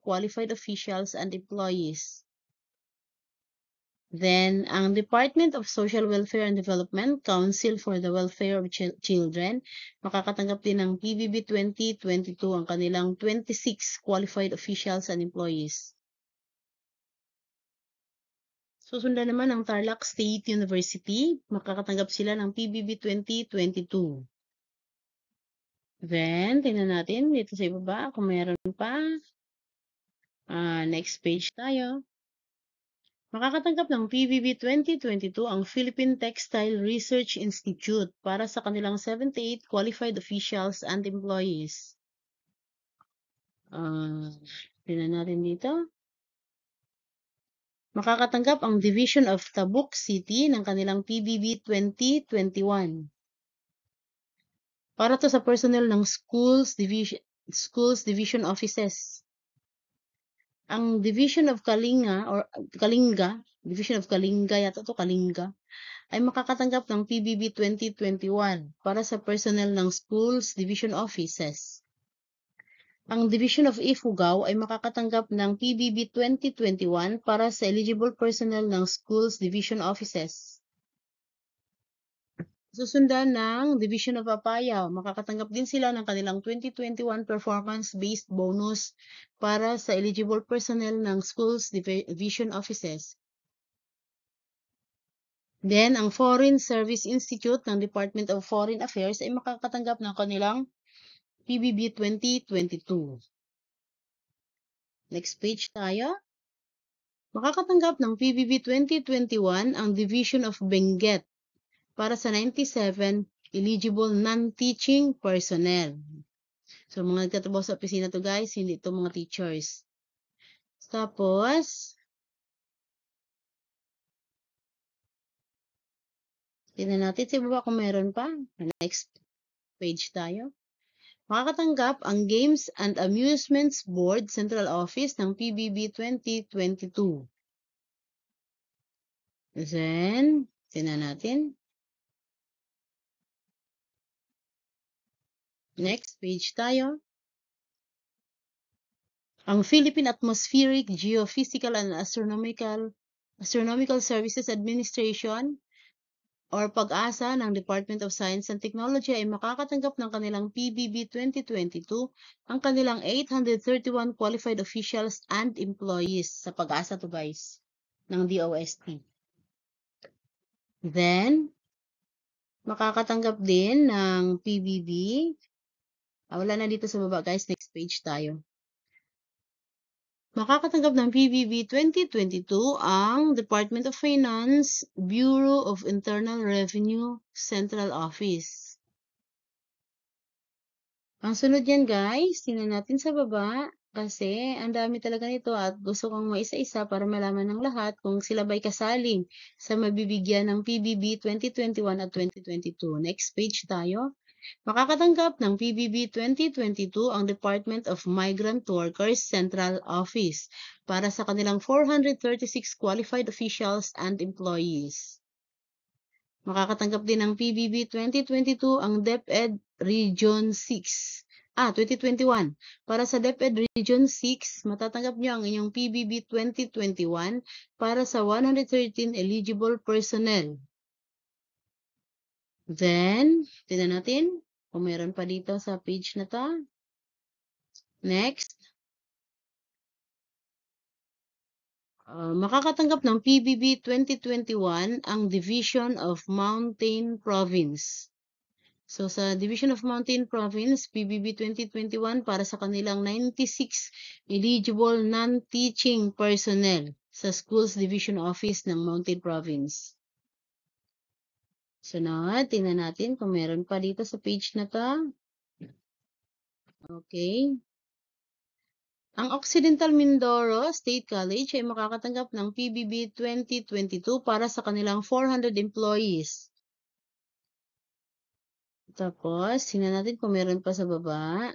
qualified officials and employees. Then, ang Department of Social Welfare and Development, Council for the Welfare of Children, makakatanggap din ng PBB 2022 ang kanilang 26 qualified officials and employees. Susundan naman ang Tarlac State University, makakatanggap sila ng PBB 2022. Then, tingnan natin dito sa ibaba kung meron pa. Next page tayo. Makakatanggap ng PBB 2022 ang Philippine Textile Research Institute para sa kanilang 78 qualified officials and employees. Tingnan natin dito. Makakatanggap ang Division of Tabuk City ng kanilang PBB 2021. Para to sa personnel ng schools division offices. Ang Division of Kalinga yata to Kalinga, ay makakatanggap ng PBB 2021 para sa personnel ng schools division offices. Ang Division of Ifugao ay makakatanggap ng PBB 2021 para sa eligible personnel ng schools division offices. Susundan ng Division of Apayao, makakatanggap din sila ng kanilang 2021 performance-based bonus para sa eligible personnel ng schools division offices. Then, ang Foreign Service Institute ng Department of Foreign Affairs ay makakatanggap ng kanilang PBB 2022. Next page tayo. Makakatanggap ng PBB 2021 ang Division of Benguet para sa 97 eligible non-teaching personnel. So, mga nagtatrabaho sa opisina to guys, hindi ito mga teachers. Tapos, tingnan natin sa baba kung meron pa. Next page tayo. Makakatanggap ang Games and Amusements Board Central Office ng PBB 2022. Then, tingnan natin. Next page tayo. Ang Philippine Atmospheric, Geophysical and Astronomical Services Administration or PAG-ASA ng Department of Science and Technology ay makakatanggap ng kanilang PBB 2022 ang kanilang 831 qualified officials and employees sa PAG-ASA to guys ng DOST. Then, makakatanggap din ng PBB. Wala na dito sa baba guys, next page tayo. Makakatanggap ng PBB 2022 ang Department of Finance, Bureau of Internal Revenue, Central Office. Ang sunod yan guys, tingnan natin sa baba kasi ang dami talaga nito at gusto kong maisa-isa para malaman ng lahat kung sila ba'y kasaling sa mabibigyan ng PBB 2021 at 2022. Next page tayo. Makakatanggap ng PBB 2022 ang Department of Migrant Workers Central Office para sa kanilang 436 qualified officials and employees. Makakatanggap din ng PBB 2022 ang DepEd Region 6. 2021. Para sa DepEd Region 6, matatanggap nyo ang inyong PBB 2021 para sa 113 eligible personnel. Then, tignan natin kung meron pa dito sa page na to. Next. Makakatanggap ng PBB 2021 ang Division of Mountain Province. So, sa Division of Mountain Province, PBB 2021 para sa kanilang 96 eligible non-teaching personnel sa Schools Division Office ng Mountain Province. Sunod, tingnan natin kung meron pa dito sa page na to. Okay. Ang Occidental Mindoro State College ay makakatanggap ng PBB 2022 para sa kanilang 400 employees. Tapos, tingnan natin kung meron pa sa baba.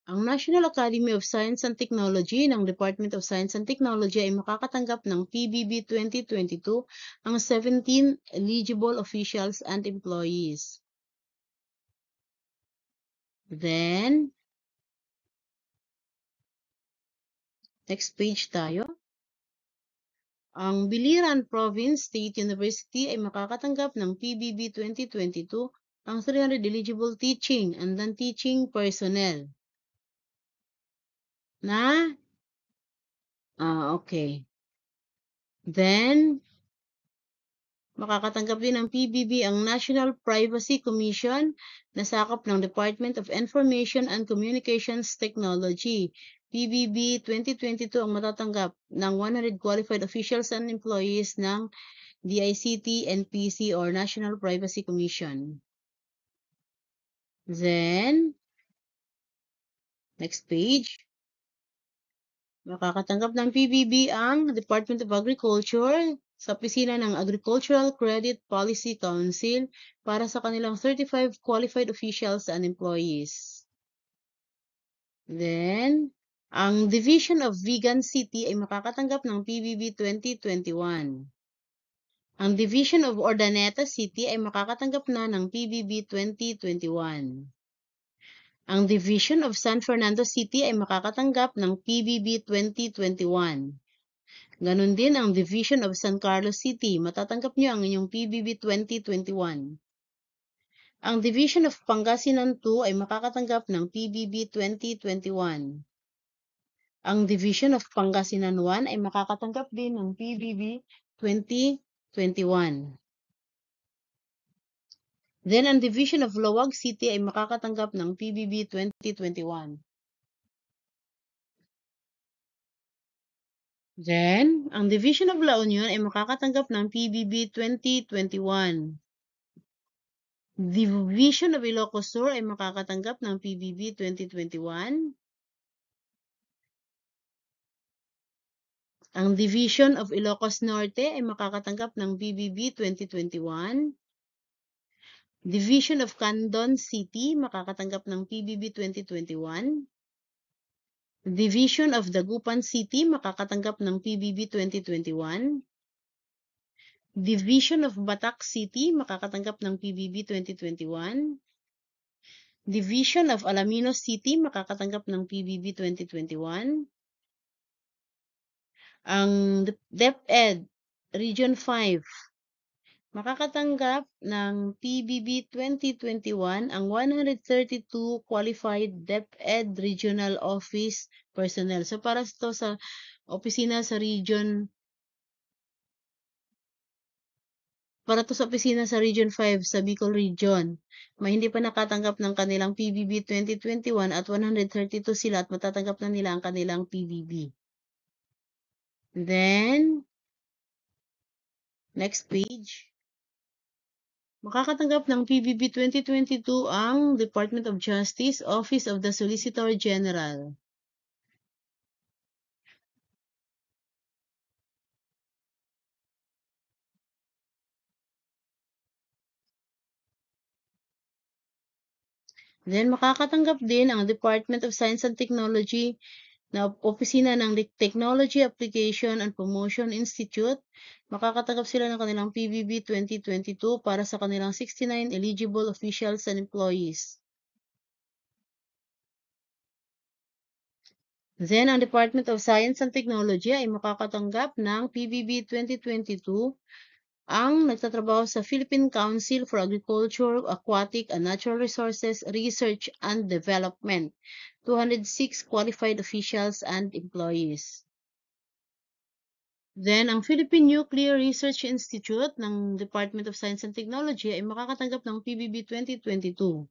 Ang National Academy of Science and Technology ng Department of Science and Technology ay makakatanggap ng PBB 2022 ang 17 eligible officials and employees. Then, next page tayo. Ang Biliran Province State University ay makakatanggap ng PBB 2022 ang 300 eligible teaching and non-teaching personnel. Okay. Then, makakatanggap din ng PBB ang National Privacy Commission na sakop ng Department of Information and Communications Technology. PBB 2022 ang matatanggap ng 100 qualified officials and employees ng DICT, NPC, or National Privacy Commission. Then, next page. Makakatanggap ng PBB ang Department of Agriculture sa opisina ng Agricultural Credit Policy Council para sa kanilang 35 qualified officials and employees. Then, ang Division of Vigan City ay makakatanggap ng PBB 2021. Ang Division of Urdaneta City ay makakatanggap na ng PBB 2021. Ang Division of San Fernando City ay makakatanggap ng PBB 2021. Ganon din ang Division of San Carlos City. Matatanggap nyo ang inyong PBB 2021. Ang Division of Pangasinan 2 ay makakatanggap ng PBB 2021. Ang Division of Pangasinan 1 ay makakatanggap din ng PBB 2021. Then, ang Division of Lawag City ay makakatanggap ng PBB 2021. Then, ang Division of La Union ay makakatanggap ng PBB 2021. Division of Ilocos Sur ay makakatanggap ng PBB 2021. Ang Division of Ilocos Norte ay makakatanggap ng PBB 2021. Division of Candon City, makakatanggap ng PBB 2021. Division of Dagupan City, makakatanggap ng PBB 2021. Division of Batak City, makakatanggap ng PBB 2021. Division of Alaminos City, makakatanggap ng PBB 2021. Ang DepEd Region 5, makakatanggap ng PBB 2021 ang 132 qualified DepEd Regional Office personnel. So para ito sa opisina sa region, para to sa opisina sa Region 5 sa Bicol Region. May hindi pa nakatanggap ng kanilang PBB 2021 at 132 sila at matatanggap na nila ang kanilang PBB. Then, next page. Makakatanggap ng PBB 2022 ang Department of Justice, Office of the Solicitor General. Then, makakatanggap din ang Department of Science and Technology na opisina ng Technology Application and Promotion Institute. Makakatanggap sila ng kanilang PBB 2022 para sa kanilang 69 eligible officials and employees. Then, ang Department of Science and Technology ay makakatanggap ng PBB 2022 ang nagtatrabaho sa Philippine Council for Agriculture, Aquatic and Natural Resources Research and Development, 206 qualified officials and employees. Then, ang Philippine Nuclear Research Institute ng Department of Science and Technology ay makakatanggap ng PBB 2022.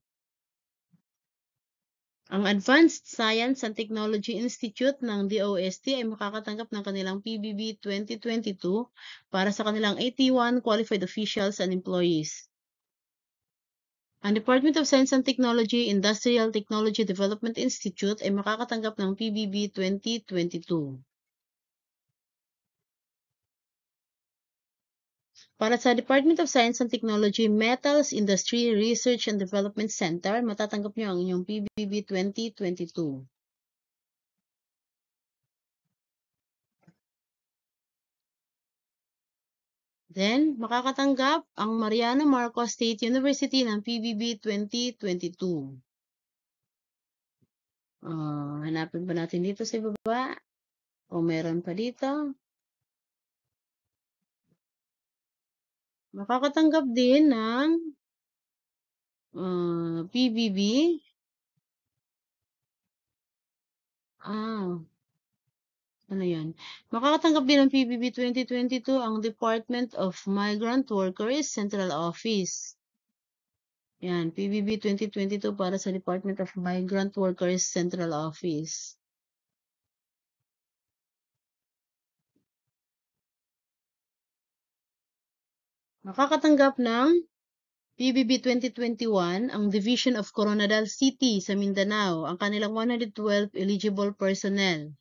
Ang Advanced Science and Technology Institute ng DOST ay makakatanggap ng kanilang PBB 2022 para sa kanilang 81 qualified officials and employees. Ang Department of Science and Technology Industrial Technology Development Institute ay makakatanggap ng PBB 2022. Para sa Department of Science and Technology Metals Industry Research and Development Center, matatanggap nyo ang inyong PBB 2022. Then, makakatanggap ang Mariano Marcos State University ng PBB 2022. Hanapin pa natin dito sa baba. O meron pa dito. Makakatanggap din ng PBB. Ano yan? Makakatanggap din ng PBB 2022 ang Department of Migrant Workers Central Office. Yan, PBB 2022 para sa Department of Migrant Workers Central Office. Makakatanggap ng PBB 2021 ang Division of Coronadal City sa Mindanao, ang kanilang 112 eligible personnel.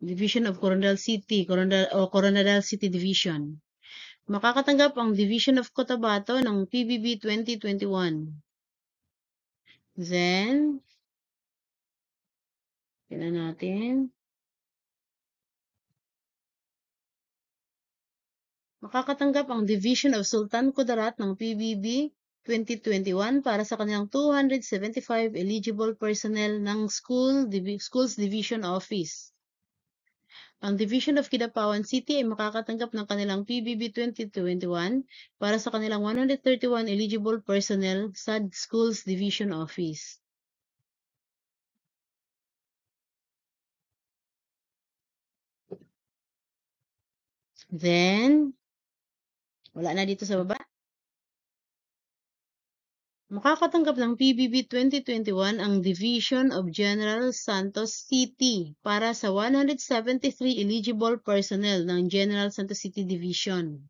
Division of Coronadal City, Coronadal City Division. Makakatanggap ang Division of Cotabato ng PBB 2021. Then, tingnan natin. Makakatanggap ang Division of Sultan Kudarat ng PBB 2021 para sa kanilang 275 eligible personnel ng Schools Division Office. Ang Division of Kidapawan City ay makakatanggap ng kanilang PBB 2021 para sa kanilang 131 eligible personnel sa Schools Division Office. Then, wala na dito sa baba. Makakatanggap ng PBB 2021 ang Division of General Santos City para sa 173 eligible personnel ng General Santos City Division.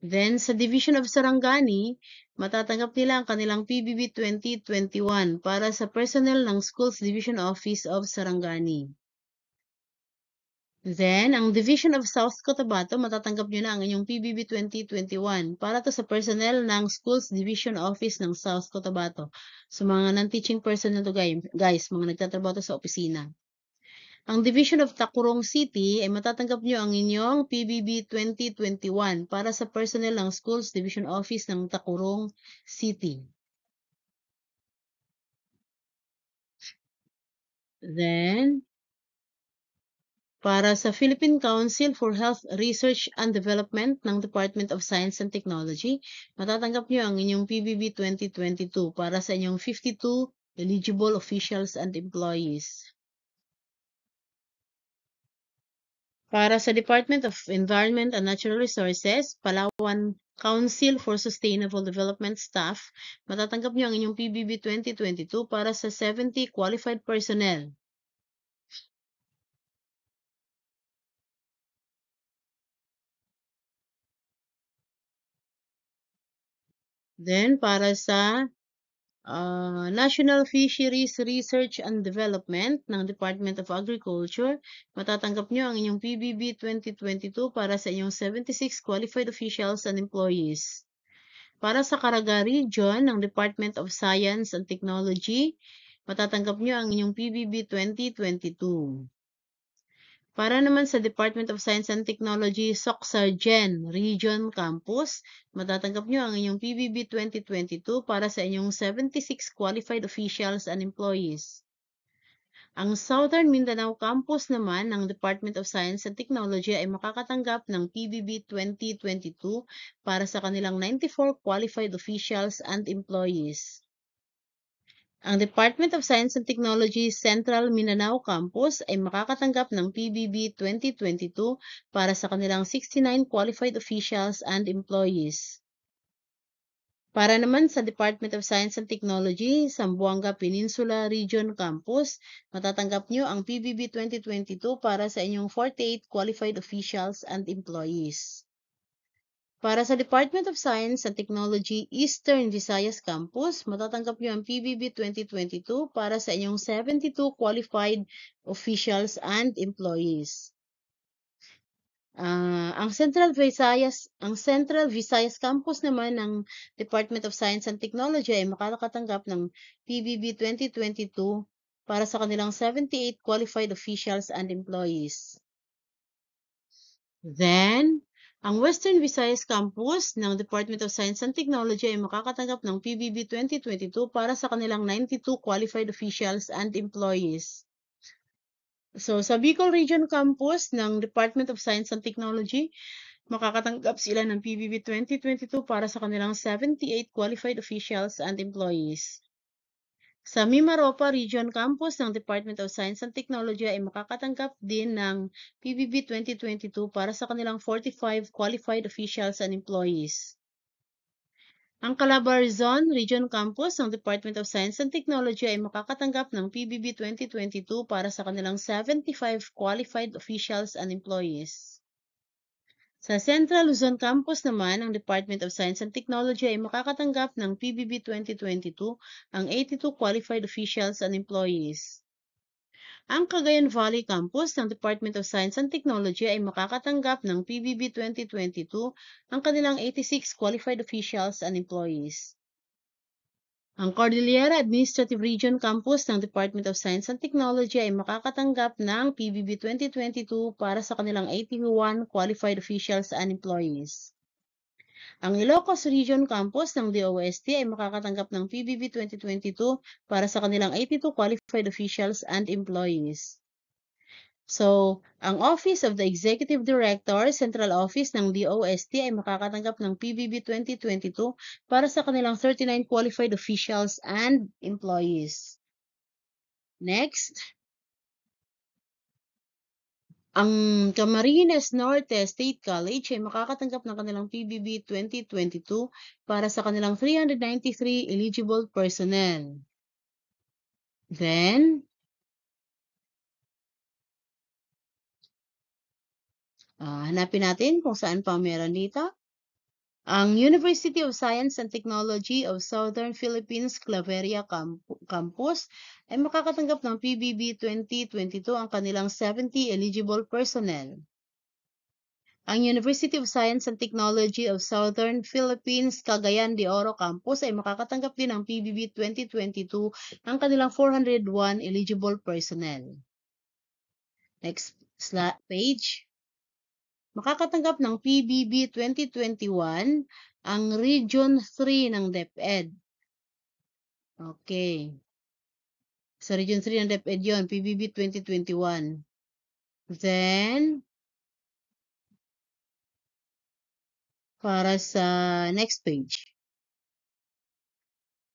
Then, sa Division of Sarangani, matatanggap nila ang kanilang PBB 2021 para sa personnel ng Schools Division Office of Sarangani. Then, ang Division of South Cotabato, matatanggap nyo na ang inyong PBB 2021 para to sa personnel ng Schools Division Office ng South Cotabato. So, mga non-teaching personnel to guys, mga nagtatrabaho to sa opisina. Ang Division of Tacurong City ay matatanggap nyo ang inyong PBB 2021 para sa personnel ng Schools Division Office ng Tacurong City. Then, para sa Philippine Council for Health Research and Development ng Department of Science and Technology, matatanggap nyo ang inyong PBB 2022 para sa inyong 52 eligible officials and employees. Para sa Department of Environment and Natural Resources, Palawan Council for Sustainable Development Staff, matatanggap nyo ang inyong PBB 2022 para sa 70 qualified personnel. Then, para sa National Fisheries Research and Development ng Department of Agriculture, matatanggap nyo ang inyong PBB 2022 para sa inyong 76 qualified officials and employees. Para sa Caraga Region ng Department of Science and Technology, matatanggap nyo ang inyong PBB 2022. Para naman sa Department of Science and Technology, Socsargen Region Campus, matatanggap nyo ang inyong PBB 2022 para sa inyong 76 qualified officials and employees. Ang Southern Mindanao Campus naman ng Department of Science and Technology ay makakatanggap ng PBB 2022 para sa kanilang 94 qualified officials and employees. Ang Department of Science and Technology Central Mindanao Campus ay makakatanggap ng PBB 2022 para sa kanilang 69 qualified officials and employees. Para naman sa Department of Science and Technology, Zamboanga Peninsula Region Campus, matatanggap nyo ang PBB 2022 para sa inyong 48 qualified officials and employees. Para sa Department of Science and Technology Eastern Visayas Campus, matatanggap nyo ang PBB 2022 para sa inyong 72 qualified officials and employees. Ang Central Visayas Campus naman ng Department of Science and Technology ay makakatanggap ng PBB 2022 para sa kanilang 78 qualified officials and employees. Then, ang Western Visayas Campus ng Department of Science and Technology ay makakatanggap ng PBB 2022 para sa kanilang 92 qualified officials and employees. So, sa Bicol Region Campus ng Department of Science and Technology, makakatanggap sila ng PBB 2022 para sa kanilang 78 qualified officials and employees. Sa Mimaropa Region Campus ng Department of Science and Technology ay makakatanggap din ng PBB 2022 para sa kanilang 45 qualified officials and employees. Ang Calabarzon Region Campus ng Department of Science and Technology ay makakatanggap ng PBB 2022 para sa kanilang 75 qualified officials and employees. Sa Central Luzon Campus naman, ang Department of Science and Technology ay makakatanggap ng PBB 2022 ang 82 qualified officials and employees. Ang Cagayan Valley Campus ng Department of Science and Technology ay makakatanggap ng PBB 2022 ang kanilang 86 qualified officials and employees. Ang Cordillera Administrative Region Campus ng Department of Science and Technology ay makakatanggap ng PBB 2022 para sa kanilang 81 qualified officials and employees. Ang Ilocos Region Campus ng DOST ay makakatanggap ng PBB 2022 para sa kanilang 82 qualified officials and employees. So, ang Office of the Executive Director, Central Office ng DOST ay makakatanggap ng PBB 2022 para sa kanilang 39 qualified officials and employees. Next, ang Camarines Norte State College ay makakatanggap ng kanilang PBB 2022 para sa kanilang 393 eligible personnel. Then, hanapin natin kung saan pa meron dito. Ang University of Science and Technology of Southern Philippines Claveria Campus ay makakatanggap ng PBB 2022 ang kanilang 70 eligible personnel. Ang University of Science and Technology of Southern Philippines Cagayan de Oro Campus ay makakatanggap din ng PBB 2022 ang kanilang 401 eligible personnel. Next page. Makakatanggap ng PBB 2021 ang Region 3 ng DepEd. Okay. Sa Region 3 ng DepEd yun, PBB 2021. Then, para sa next page.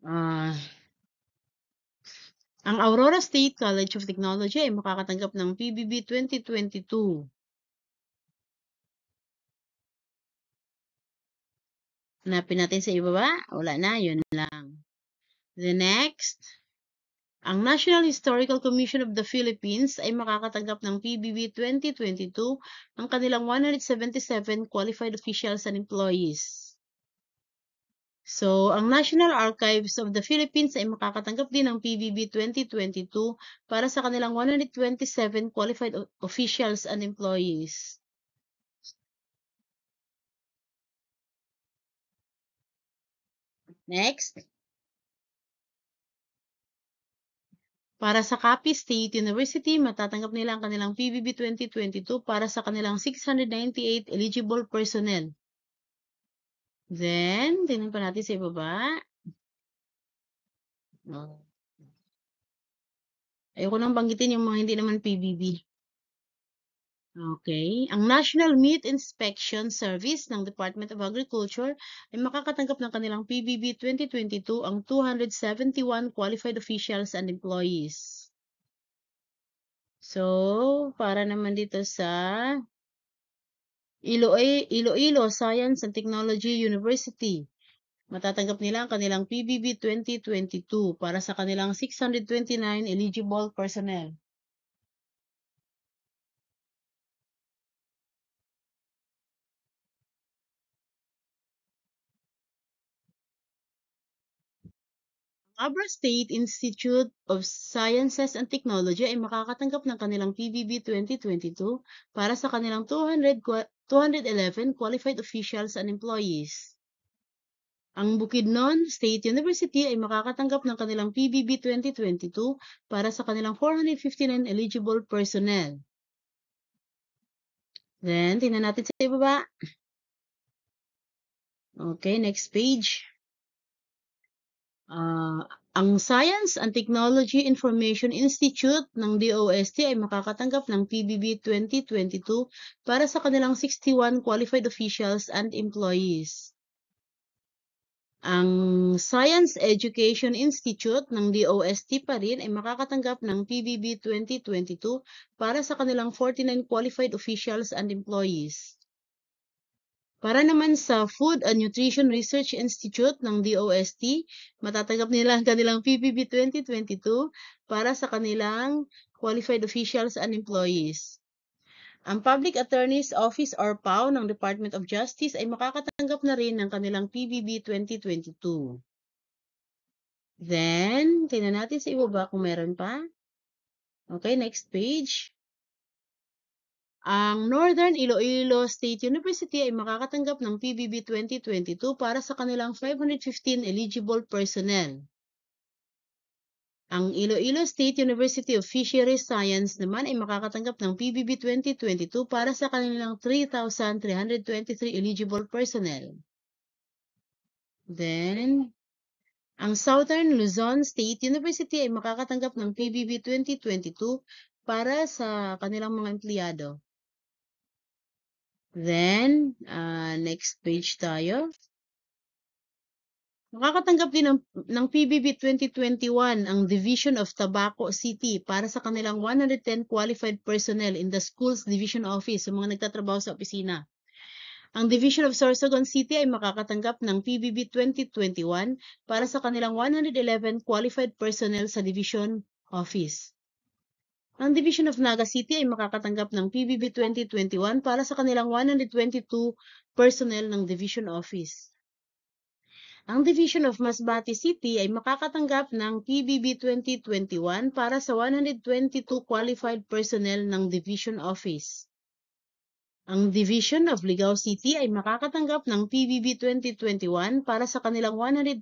Ang Aurora State College of Technology ay makakatanggap ng PBB 2022. Hanapin natin sa ibaba. Wala na, yun lang. The next, ang National Historical Commission of the Philippines ay makakatanggap ng PBB 2022 ang kanilang 177 qualified officials and employees. So, ang National Archives of the Philippines ay makakatanggap din ng PBB 2022 para sa kanilang 127 qualified officials and employees. Next. Para sa Capiz State University, matatanggap nila ang kanilang PBB 2022 para sa kanilang 698 eligible personnel. Then, tingnan pa natin sa ibaba. Ayoko nang banggitin yung mga hindi naman PBB. Okay. Ang National Meat Inspection Service ng Department of Agriculture ay makakatanggap ng kanilang PBB 2022 ang 271 qualified officials and employees. So, para naman dito sa Iloilo Science and Technology University, matatanggap nila ang kanilang PBB 2022 para sa kanilang 629 eligible personnel. Abra State Institute of Sciences and Technology ay makakatanggap ng kanilang PBB 2022 para sa kanilang 211 qualified officials and employees. Ang Bukidnon State University ay makakatanggap ng kanilang PBB 2022 para sa kanilang 459 eligible personnel. Then, tingnan natin sa ibaba. Okay, next page. Ang Science and Technology Information Institute ng DOST ay makakatanggap ng PBB 2022 para sa kanilang 61 qualified officials and employees. Ang Science Education Institute ng DOST pa rin ay makakatanggap ng PBB 2022 para sa kanilang 49 qualified officials and employees. Para naman sa Food and Nutrition Research Institute ng DOST, matatanggap nila ang kanilang PBB 2022 para sa kanilang qualified officials and employees. Ang Public Attorney's Office or PAO ng Department of Justice ay makakatanggap na rin ng kanilang PBB 2022. Then, tingnan natin sa ibaba kung meron pa. Okay, next page. Ang Northern Iloilo State University ay makakatanggap ng PBB 2022 para sa kanilang 515 eligible personnel. Ang Iloilo State University of Fisheries Science naman ay makakatanggap ng PBB 2022 para sa kanilang 3,323 eligible personnel. Then, ang Southern Luzon State University ay makakatanggap ng PBB 2022 para sa kanilang mga empleyado. Then, next page tayo. Makakatanggap din ng PBB 2021 ang Division of Tabaco City para sa kanilang 110 qualified personnel in the Schools Division Office, sa mga nagtatrabaho sa opisina. Ang Division of Sorsogon City ay makakatanggap ng PBB 2021 para sa kanilang 111 qualified personnel sa Division Office. Ang Division of Naga City ay makakatanggap ng PBB 2021 para sa kanilang 122 personnel ng Division Office. Ang Division of Masbate City ay makakatanggap ng PBB 2021 para sa 122 qualified personnel ng Division Office. Ang Division of Ligao City ay makakatanggap ng PBB 2021 para sa kanilang 122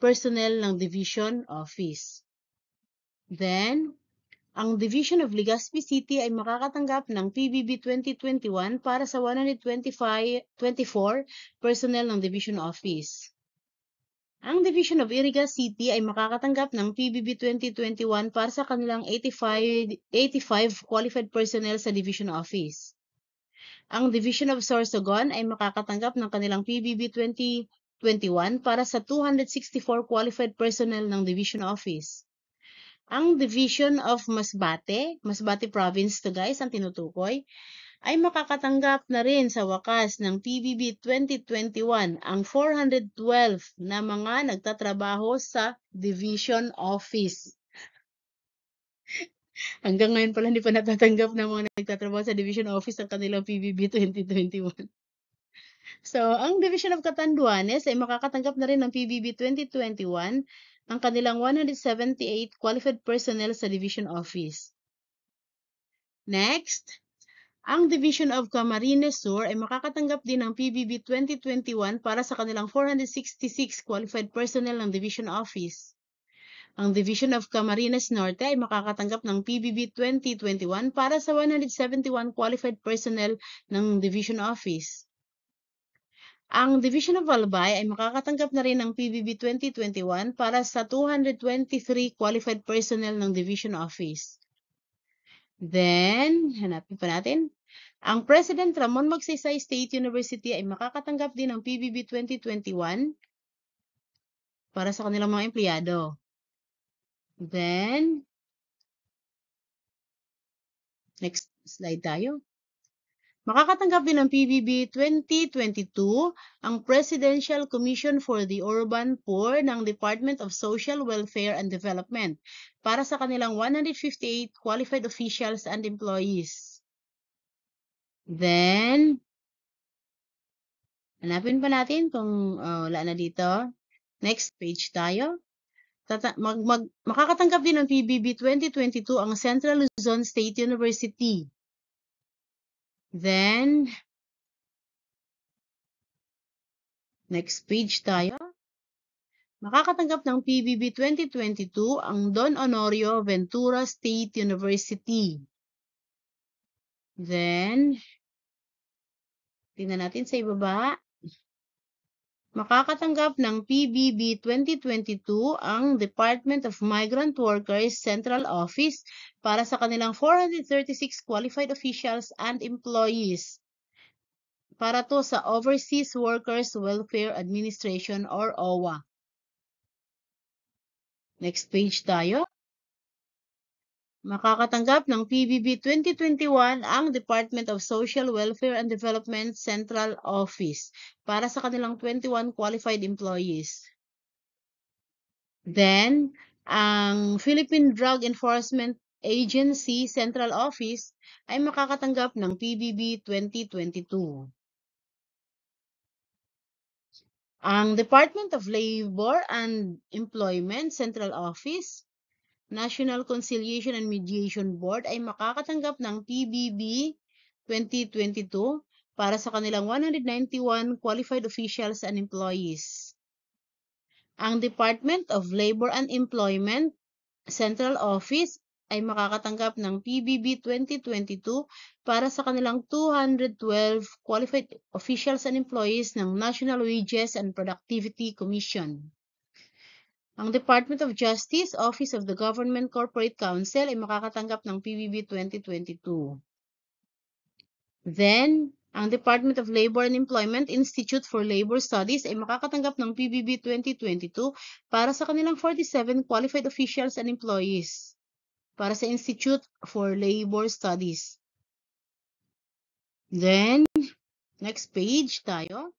personnel ng Division Office. Then, ang Division of Legazpi City ay makakatanggap ng PBB 2021 para sa 124 personnel ng Division Office. Ang Division of Iriga City ay makakatanggap ng PBB 2021 para sa kanilang 85 qualified personnel sa Division Office. Ang Division of Sorsogon ay makakatanggap ng kanilang PBB 2021 para sa 264 qualified personnel ng Division Office. Ang Division of Masbate Province to guys, ang tinutukoy, ay makakatanggap na rin sa wakas ng PBB 2021 ang 412 na mga nagtatrabaho sa Division Office. Hanggang ngayon pala hindi pa natatanggap ng mga nagtatrabaho sa Division Office ang kanilang PBB 2021. So, ang Division of Catanduanes ay makakatanggap na rin ng PBB 2021 ang kanilang 178 qualified personnel sa Division Office. Next, ang Division of Camarines Sur ay makakatanggap din ng PBB 2021 para sa kanilang 466 qualified personnel ng Division Office. Ang Division of Camarines Norte ay makakatanggap ng PBB 2021 para sa 171 qualified personnel ng Division Office. Ang Division of Albay ay makakatanggap na rin ng PBB 2021 para sa 223 qualified personnel ng Division Office. Then, hanapin pa natin. Ang President Ramon Magsaysay State University ay makakatanggap din ng PBB 2021 para sa kanilang mga empleyado. Then, next slide tayo. Makakatanggap din ng PBB 2022 ang Presidential Commission for the Urban Poor ng Department of Social Welfare and Development para sa kanilang 158 qualified officials and employees. Then, hanapin pa natin kung wala na dito. Next page tayo. Makakatanggap din ng PBB 2022 ang Central Luzon State University. Then, next page tayo. Makakatanggap ng PBB 2022 ang Don Honorio Ventura State University. Then, tingnan natin sa ibaba. Makakatanggap ng PBB 2022 ang Department of Migrant Workers Central Office para sa kanilang 436 qualified officials and employees. Para to sa Overseas Workers Welfare Administration or OWA. Next page tayo. Makakatanggap ng PBB 2021 ang Department of Social Welfare and Development Central Office para sa kanilang 21 qualified employees. Then, ang Philippine Drug Enforcement Agency Central Office ay makakatanggap ng PBB 2022. Ang Department of Labor and Employment Central Office, National Conciliation and Mediation Board ay makakatanggap ng PBB 2022 para sa kanilang 191 qualified officials and employees. Ang Department of Labor and Employment Central Office ay makakatanggap ng PBB 2022 para sa kanilang 212 qualified officials and employees ng National Wages and Productivity Commission. Ang Department of Justice, Office of the Government Corporate Council ay makakatanggap ng PBB 2022. Then, ang Department of Labor and Employment Institute for Labor Studies ay makakatanggap ng PBB 2022 para sa kanilang 47 qualified officials and employees para sa Institute for Labor Studies. Then, next page tayo.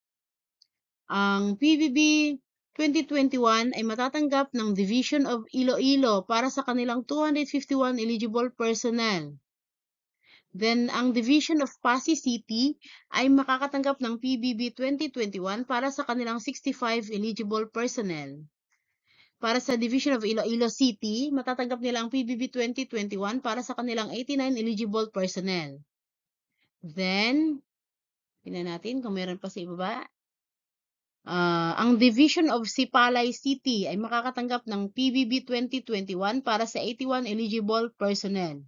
Ang PBB 2021 ay matatanggap ng Division of Iloilo para sa kanilang 251 eligible personnel. Then, ang Division of Pasig City ay makakatanggap ng PBB 2021 para sa kanilang 65 eligible personnel. Para sa Division of Iloilo City, matatanggap nila ang PBB 2021 para sa kanilang 89 eligible personnel. Then, tingnan natin kung meron pa sa ibaba. Ang Division of Sipalay City ay makakatanggap ng PBB 2021 para sa 81 eligible personnel.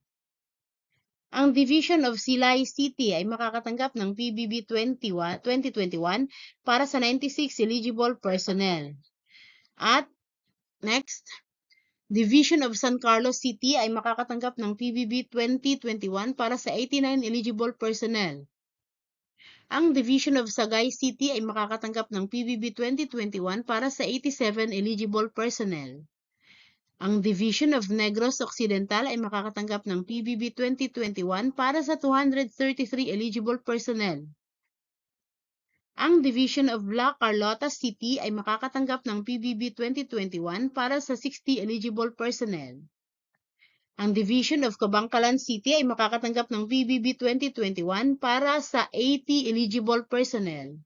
Ang Division of Silay City ay makakatanggap ng PBB 2021 para sa 96 eligible personnel. At next, Division of San Carlos City ay makakatanggap ng PBB 2021 para sa 89 eligible personnel. Ang Division of Sagay City ay makakatanggap ng PBB 2021 para sa 87 eligible personnel. Ang Division of Negros Occidental ay makakatanggap ng PBB 2021 para sa 233 eligible personnel. Ang Division of La Carlota City ay makakatanggap ng PBB 2021 para sa 60 eligible personnel. Ang Division of Cabangcalan City ay makakatanggap ng PBB 2021 para sa 80 eligible personnel.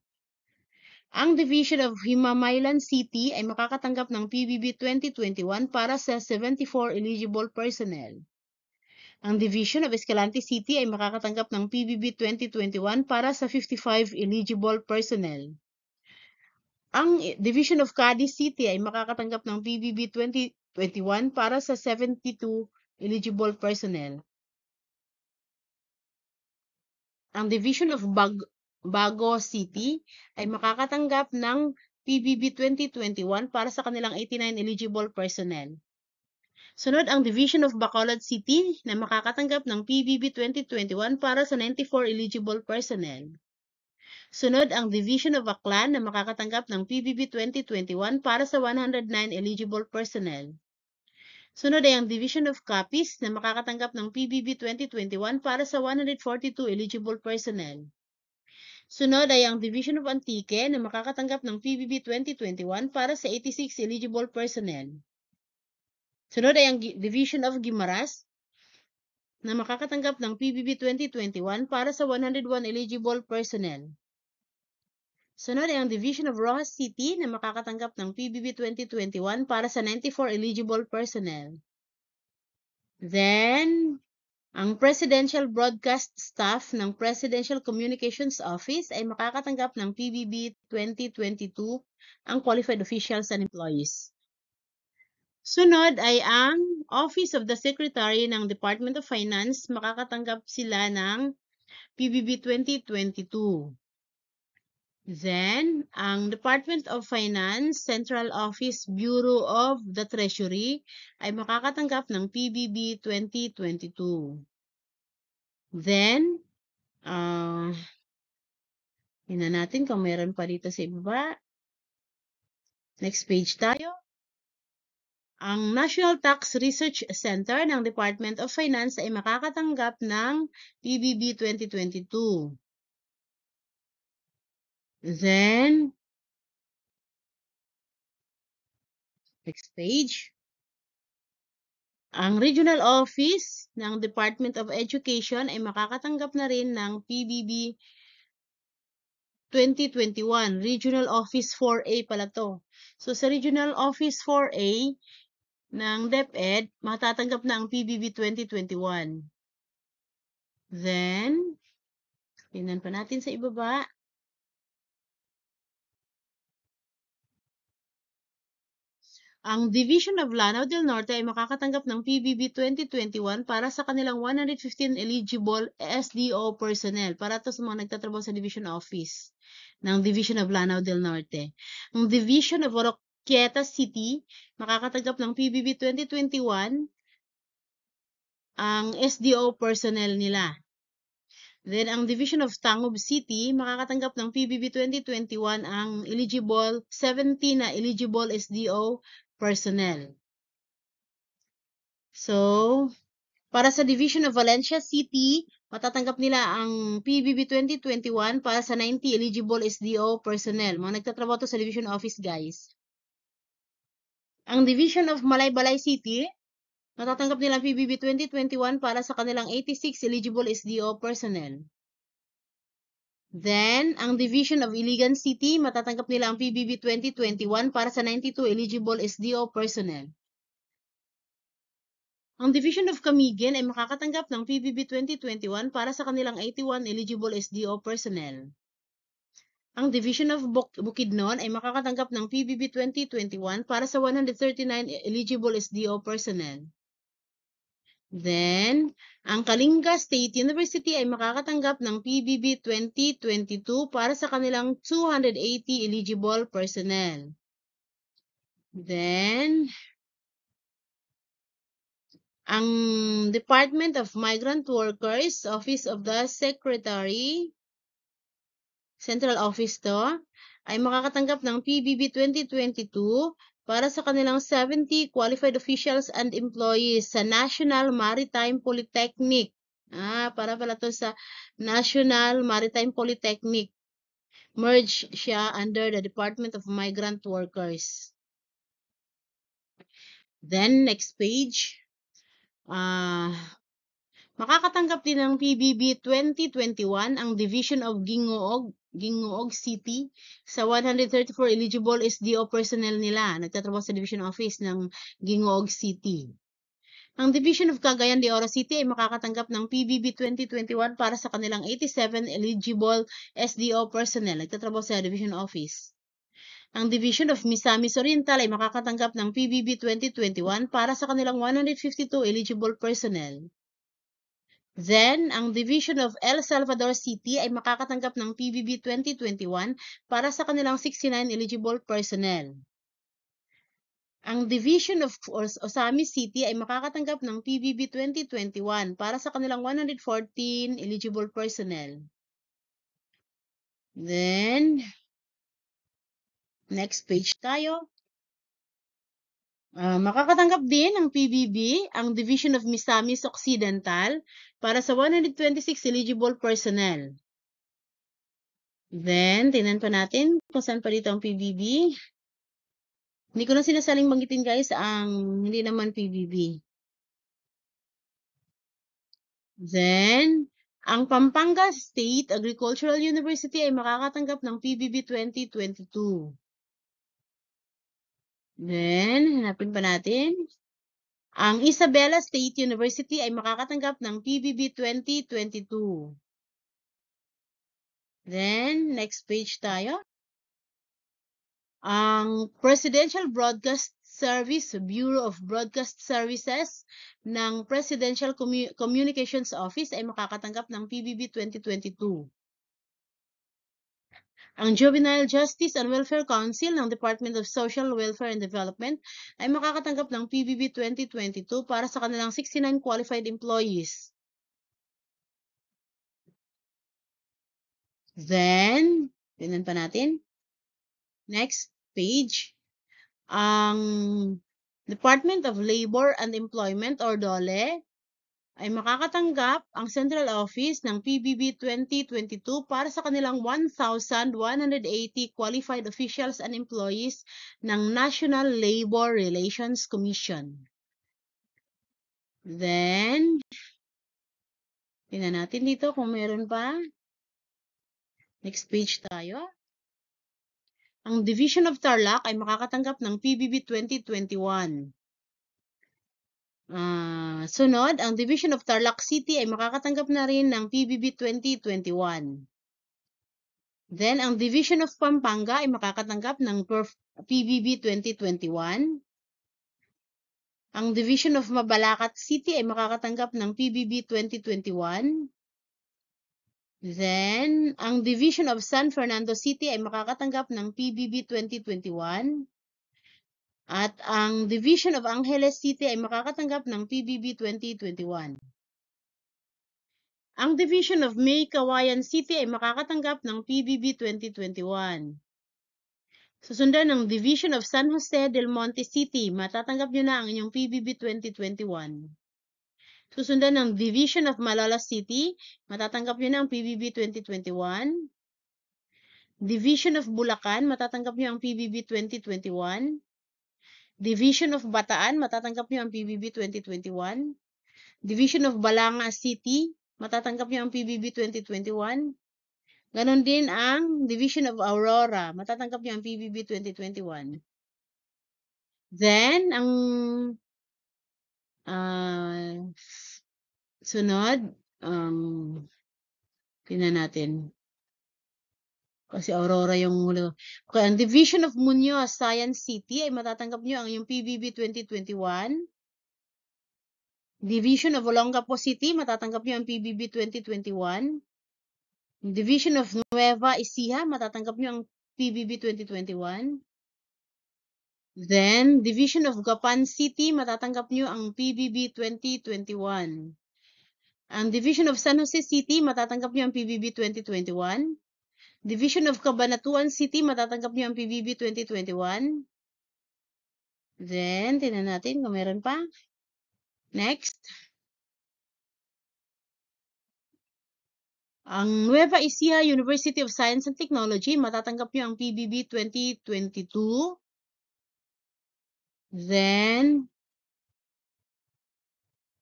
Ang Division of Himamaylan City ay makakatanggap ng PBB 2021 para sa 74 eligible personnel. Ang Division of Escalante City ay makakatanggap ng PBB 2021 para sa 55 eligible personnel. Ang Division of Cadiz City ay makakatanggap ng PBB 2021 para sa 72 eligible personnel. Ang Division of Bago City ay makakatanggap ng PBB 2021 para sa kanilang 89 eligible personnel. Sunod ang Division of Bacolod City na makakatanggap ng PBB 2021 para sa 94 eligible personnel. Sunod ang Division of Aklan na makakatanggap ng PBB 2021 para sa 109 eligible personnel. Sunod ay ang Division of Capiz na makakatanggap ng PBB 2021 para sa 142 eligible personnel. Sunod ay ang Division of Antique na makakatanggap ng PBB 2021 para sa 86 eligible personnel. Sunod ay ang Division of Guimaras na makakatanggap ng PBB 2021 para sa 101 eligible personnel. Sunod ay ang Division of Rojas City na makakatanggap ng PBB 2021 para sa 94 eligible personnel. Then, ang Presidential Broadcast Staff ng Presidential Communications Office ay makakatanggap ng PBB 2022 ang qualified officials and employees. Sunod ay ang Office of the Secretary ng Department of Finance, makakatanggap sila ng PBB 2022. Then, ang Department of Finance, Central Office, Bureau of the Treasury ay makakatanggap ng PBB 2022. Then, tingnan natin kung meron pa dito sa ibaba. Next page tayo. Ang National Tax Research Center ng Department of Finance ay makakatanggap ng PBB 2022. Then, next page. Ang Regional Office ng Department of Education ay makakatanggap na rin ng PBB 2021. Regional Office 4A pala to. So, sa Regional Office 4A ng DepEd, matatanggap na ang PBB 2021. Then, tingnan pa natin sa ibaba. Ang Division of Lanao del Norte ay makakatanggap ng PBB 2021 para sa kanilang 115 eligible SDO personnel para to sa mga nagtatrabaho sa Division Office ng Division of Lanao del Norte. Ang Division of Oroquieta City makakatanggap ng PBB 2021 ang SDO personnel nila. Then, ang Division of Tangub City, makakatanggap ng PBB 2021 ang 70 na eligible SDO personnel. So, para sa Division of Valencia City, matatanggap nila ang PBB 2021 para sa 90 eligible SDO personnel. Mga nagtatrabaho to sa Division Office, guys. Ang Division of Malaybalay City, matatanggap nila ang PBB 2021 para sa kanilang 86 eligible SDO personnel. Then, ang Division of Iligan City, matatanggap nila ang PBB 2021 para sa 92 eligible SDO personnel. Ang Division of Camiguin ay makakatanggap ng PBB 2021 para sa kanilang 81 eligible SDO personnel. Ang Division of Bukidnon ay makakatanggap ng PBB 2021 para sa 139 eligible SDO personnel. Then, ang Kalinga State University ay makakatanggap ng PBB 2022 para sa kanilang 280 eligible personnel. Then, ang Department of Migrant Workers, Office of the Secretary, Central Office to, ay makakatanggap ng PBB 2022 para sa kanilang 70 qualified officials and employees sa National Maritime Polytechnic. Para pala to sa National Maritime Polytechnic. Merge siya under the Department of Migrant Workers. Then, next page. Makakatanggap din ng PBB 2021 ang Division of Gingoog City sa 134 eligible SDO personnel nila. Nagtatrabaho sa Division Office ng Gingoog City. Ang Division of Cagayan de Oro City ay makakatanggap ng PBB 2021 para sa kanilang 87 eligible SDO personnel. Nagtatrabaho sa Division Office. Ang Division of Misamis Oriental ay makakatanggap ng PBB 2021 para sa kanilang 152 eligible personnel. Then, ang Division of El Salvador City ay makakatanggap ng PBB 2021 para sa kanilang 69 eligible personnel. Ang Division of Osamis City ay makakatanggap ng PBB 2021 para sa kanilang 114 eligible personnel. Then, next page tayo. Makakatanggap din ng PBB ang Division of Misamis Occidental para sa 126 eligible personnel. Then, tingnan pa natin kung saan pa dito ang PBB. Hindi ko na sinasaling banggitin guys ang hindi naman PBB. Then, ang Pampanga State Agricultural University ay makakatanggap ng PBB 2022. Then, hanapin pa natin. Ang Isabela State University ay makakatanggap ng PBB 2022. Then, next page tayo. Ang Presidential Broadcast Service, Bureau of Broadcast Services ng Presidential Communications Office ay makakatanggap ng PBB 2022. Ang Juvenile Justice and Welfare Council ng Department of Social Welfare and Development ay makakatanggap ng PBB 2022 para sa kanilang 69 qualified employees. Then, tingnan pa natin. Next page. Ang Department of Labor and Employment or DOLE ay makakatanggap ang Central Office ng PBB 2022 para sa kanilang 1,180 qualified officials and employees ng National Labor Relations Commission. Then, tingnan natin dito kung meron pa. Next page tayo. Ang Division of Tarlac ay makakatanggap ng PBB 2021. Sunod, ang Division of Tarlac City ay makakatanggap na rin ng PBB 2021. Then, ang Division of Pampanga ay makakatanggap ng PBB 2021. Ang Division of Mabalacat City ay makakatanggap ng PBB 2021. Then, ang Division of San Fernando City ay makakatanggap ng PBB 2021. At ang Division of Angeles City ay makakatanggap ng PBB 2021. Ang Division of May Kawayan City ay makakatanggap ng PBB 2021. Susundan ng Division of San Jose del Monte City, matatanggap nyo na ang inyong PBB 2021. Susundan ng Division of Malolos City, matatanggap nyo na ang PBB 2021. Division of Bulacan, matatanggap nyo ang PBB 2021. Division of Bataan, matatanggap nyo ang PBB 2021. Division of Balanga City, matatanggap nyo ang PBB 2021. Ganon din ang Division of Aurora, matatanggap nyo ang PBB 2021. Then, ang sunod, tingnan natin. Kasi Aurora yung huli. Okay, ang Division of Muñoz Science City ay matatanggap nyo ang yung PBB 2021. Division of Olongapo City, matatanggap nyo ang PBB 2021. Division of Nueva Ecija, matatanggap nyo ang PBB 2021. Then, Division of Gapan City, matatanggap nyo ang PBB 2021. Ang Division of San Jose City, matatanggap nyo ang PBB 2021. Division of Cabanatuan City, matatanggap nyo ang PBB 2021. Then, tingnan natin kung meron pa. Next. Ang Nueva Ecija University of Science and Technology, matatanggap nyo ang PBB 2022. Then,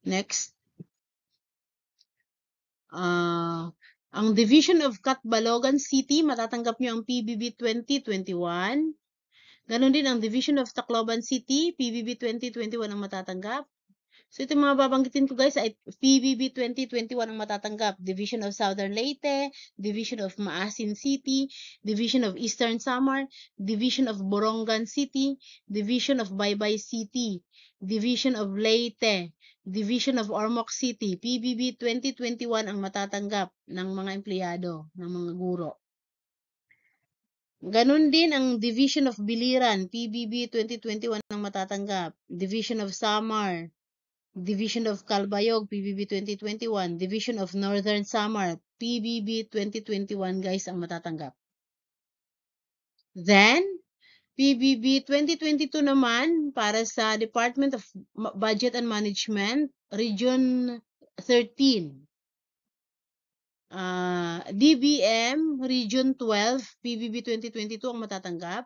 next. Ang Division of Catbalogan City, matatanggap nyo ang PBB 2021. Ganon din ang Division of Tacloban City, PBB 2021 ang matatanggap. So, ito mga babanggitin ko guys ay PBB 2021 ang matatanggap. Division of Southern Leyte, Division of Maasin City, Division of Eastern Samar, Division of Borongan City, Division of Baybay City, Division of Leyte, Division of Ormoc City, PBB 2021 ang matatanggap ng mga empleyado, ng mga guro. Ganon din ang Division of Biliran, PBB 2021 ang matatanggap. Division of Samar, Division of Calbayog, PBB 2021. Division of Northern Samar, PBB 2021 guys ang matatanggap. Then, PBB 2022 naman para sa Department of Budget and Management, Region 13. DBM Region 12, PBB 2022 ang matatanggap.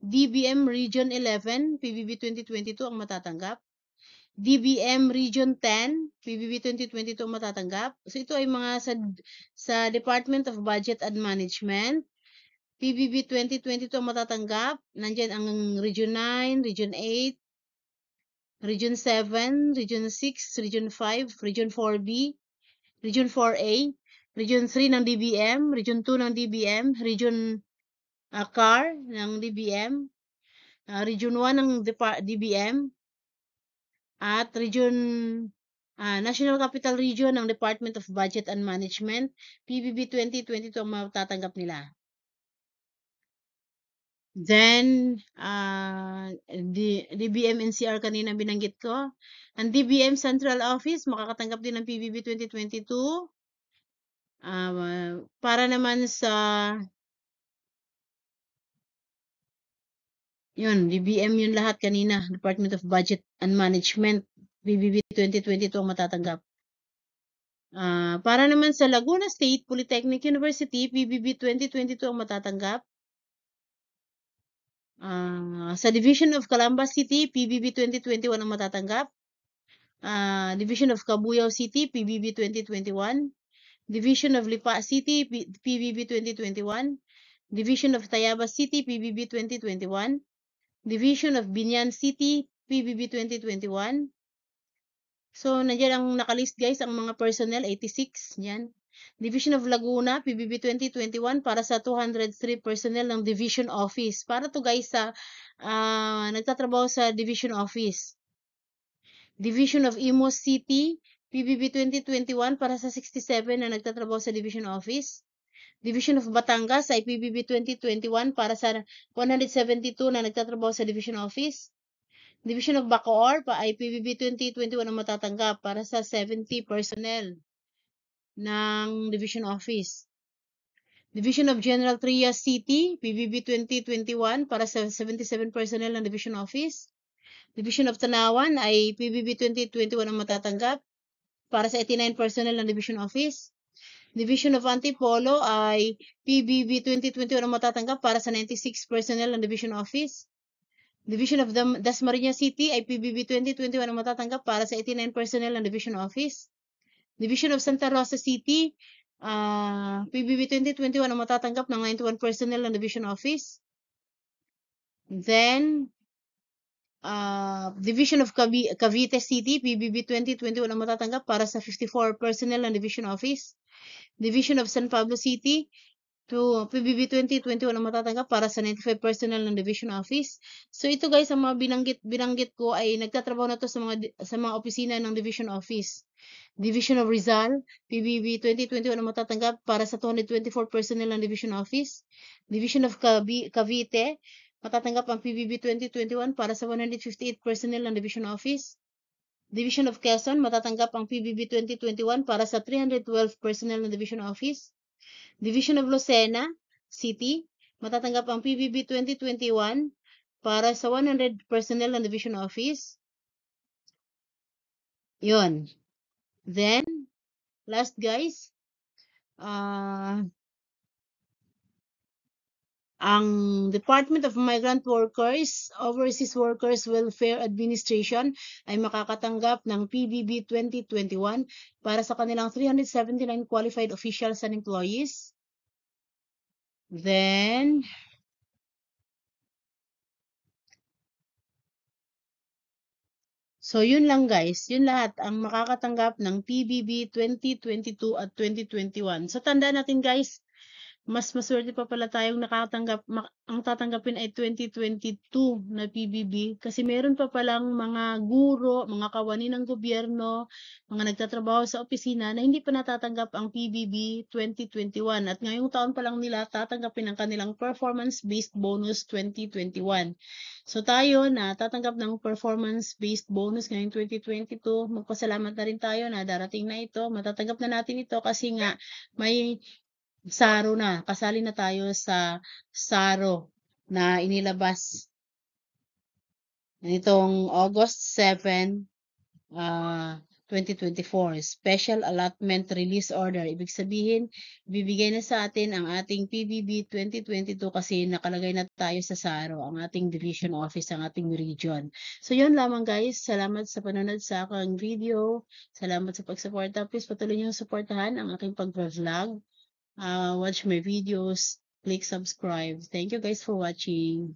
DBM Region 11, PBB 2022 ang matatanggap. DBM Region 10, PBB 2022 ang matatanggap. So ito ay mga sa Department of Budget and Management. PBB 2022 ang matatanggap. Nandyan ang Region 9, Region 8, Region 7, Region 6, Region 5, Region 4B, Region 4A, Region 3 ng DBM, Region 2 ng DBM, Region CAR ng DBM, Region 1 ng DBM, at Region National Capital Region ng Department of Budget and Management, PBB 2022 ang matatanggap nila. Then, DBM NCR kanina binanggit ko. Ang DBM Central Office, makakatanggap din ng PBB 2022. Para naman sa yun, DBM yun lahat kanina, Department of Budget and Management, PBB 2022 ang matatanggap. Para naman sa Laguna State Polytechnic University, PBB 2022 ang matatanggap. Sa Division of Calamba City, PBB 2021 ang matatanggap. Division of Cabuyao City, PBB 2021. Division of Lipa City, PBB 2021. Division of Tayabas City, PBB 2021. Division of Binyan City, PBB 2021. So, nandiyan ang nakalist guys, ang mga personnel, 86. Yan. Division of Laguna, PBB 2021 para sa 203 personnel ng Division Office. Para to guys sa nagtatrabaho sa Division Office. Division of Imus City, PBB 2021 para sa 67 na nagtatrabaho sa Division Office. Division of Batangas ay PBB 2021 para sa 172 na nagtatrabaho sa Division Office. Division of Bacoor pa ay PBB 2021 ang matatanggap para sa 70 personnel ng Division Office. Division of General Trias City, PBB 2021 para sa 77 personnel ng Division Office. Division of Tanawan ay PBB 2021 ang matatanggap para sa 89 personnel ng Division Office. Division of Antipolo ay PBB 2021 ang matatanggap para sa 96 personnel ng Division Office. Division of Dasmariñas City ay PBB 2021 ang matatanggap para sa 89 personnel ng Division Office. Division of Santa Rosa City, PBB 2021 ang matatanggap ng 91 personnel ng Division Office. Then, Division of Cavite City, PBB 2021 ang matatanggap para sa 54 personnel ng Division Office. Division of San Pablo City, to PBB 2021 ang matatanggap para sa 95 personnel ng Division Office. So ito guys, ang mga binanggit ko ay nagtatrabaho na to sa mga opisina ng Division Office. Division of Rizal, PBB 2021 ang matatanggap para sa 224 personnel ng Division Office. Division of Cavite, matatanggap ang PBB 2021 para sa 158 personnel ng Division Office. Division of Quezon, matatanggap ang PBB 2021 para sa 312 personnel ng Division Office. Division of Lucena City, matatanggap ang PBB 2021 para sa 100 personnel ng Division Office. Yun. Then, last guys, ang Department of Migrant Workers, Overseas Workers Welfare Administration ay makakatanggap ng PBB 2021 para sa kanilang 379 qualified officials and employees. Then, so yun lang guys, yun lahat ang makakatanggap ng PBB 2022 at 2021. So tandaan natin guys, mas maswerte pa pala tayong nakatanggap, ang tatanggapin ay 2022 na PBB kasi meron pa palang mga guro, mga kawani ng gobyerno, mga nagtatrabaho sa opisina na hindi pa natatanggap ang PBB 2021 at ngayong taon pa lang nila tatanggapin ang kanilang performance-based bonus 2021. So tayo na tatanggap ng performance-based bonus ngayong 2022, magpasalamat na rin tayo na darating na ito, matatanggap na natin ito kasi nga may SARO na, kasali na tayo sa SARO na inilabas nitong August 7, 2024. Special Allotment Release Order. Ibig sabihin, bibigay na sa atin ang ating PBB 2022 kasi nakalagay na tayo sa SARO, ang ating division office, ang ating region. So yun lamang guys. Salamat sa panonood sa aking video. Salamat sa pagsuporta. Please patuloy niyong suportahan ang aking pag-vlog. Watch my videos, click subscribe. Thank you guys for watching.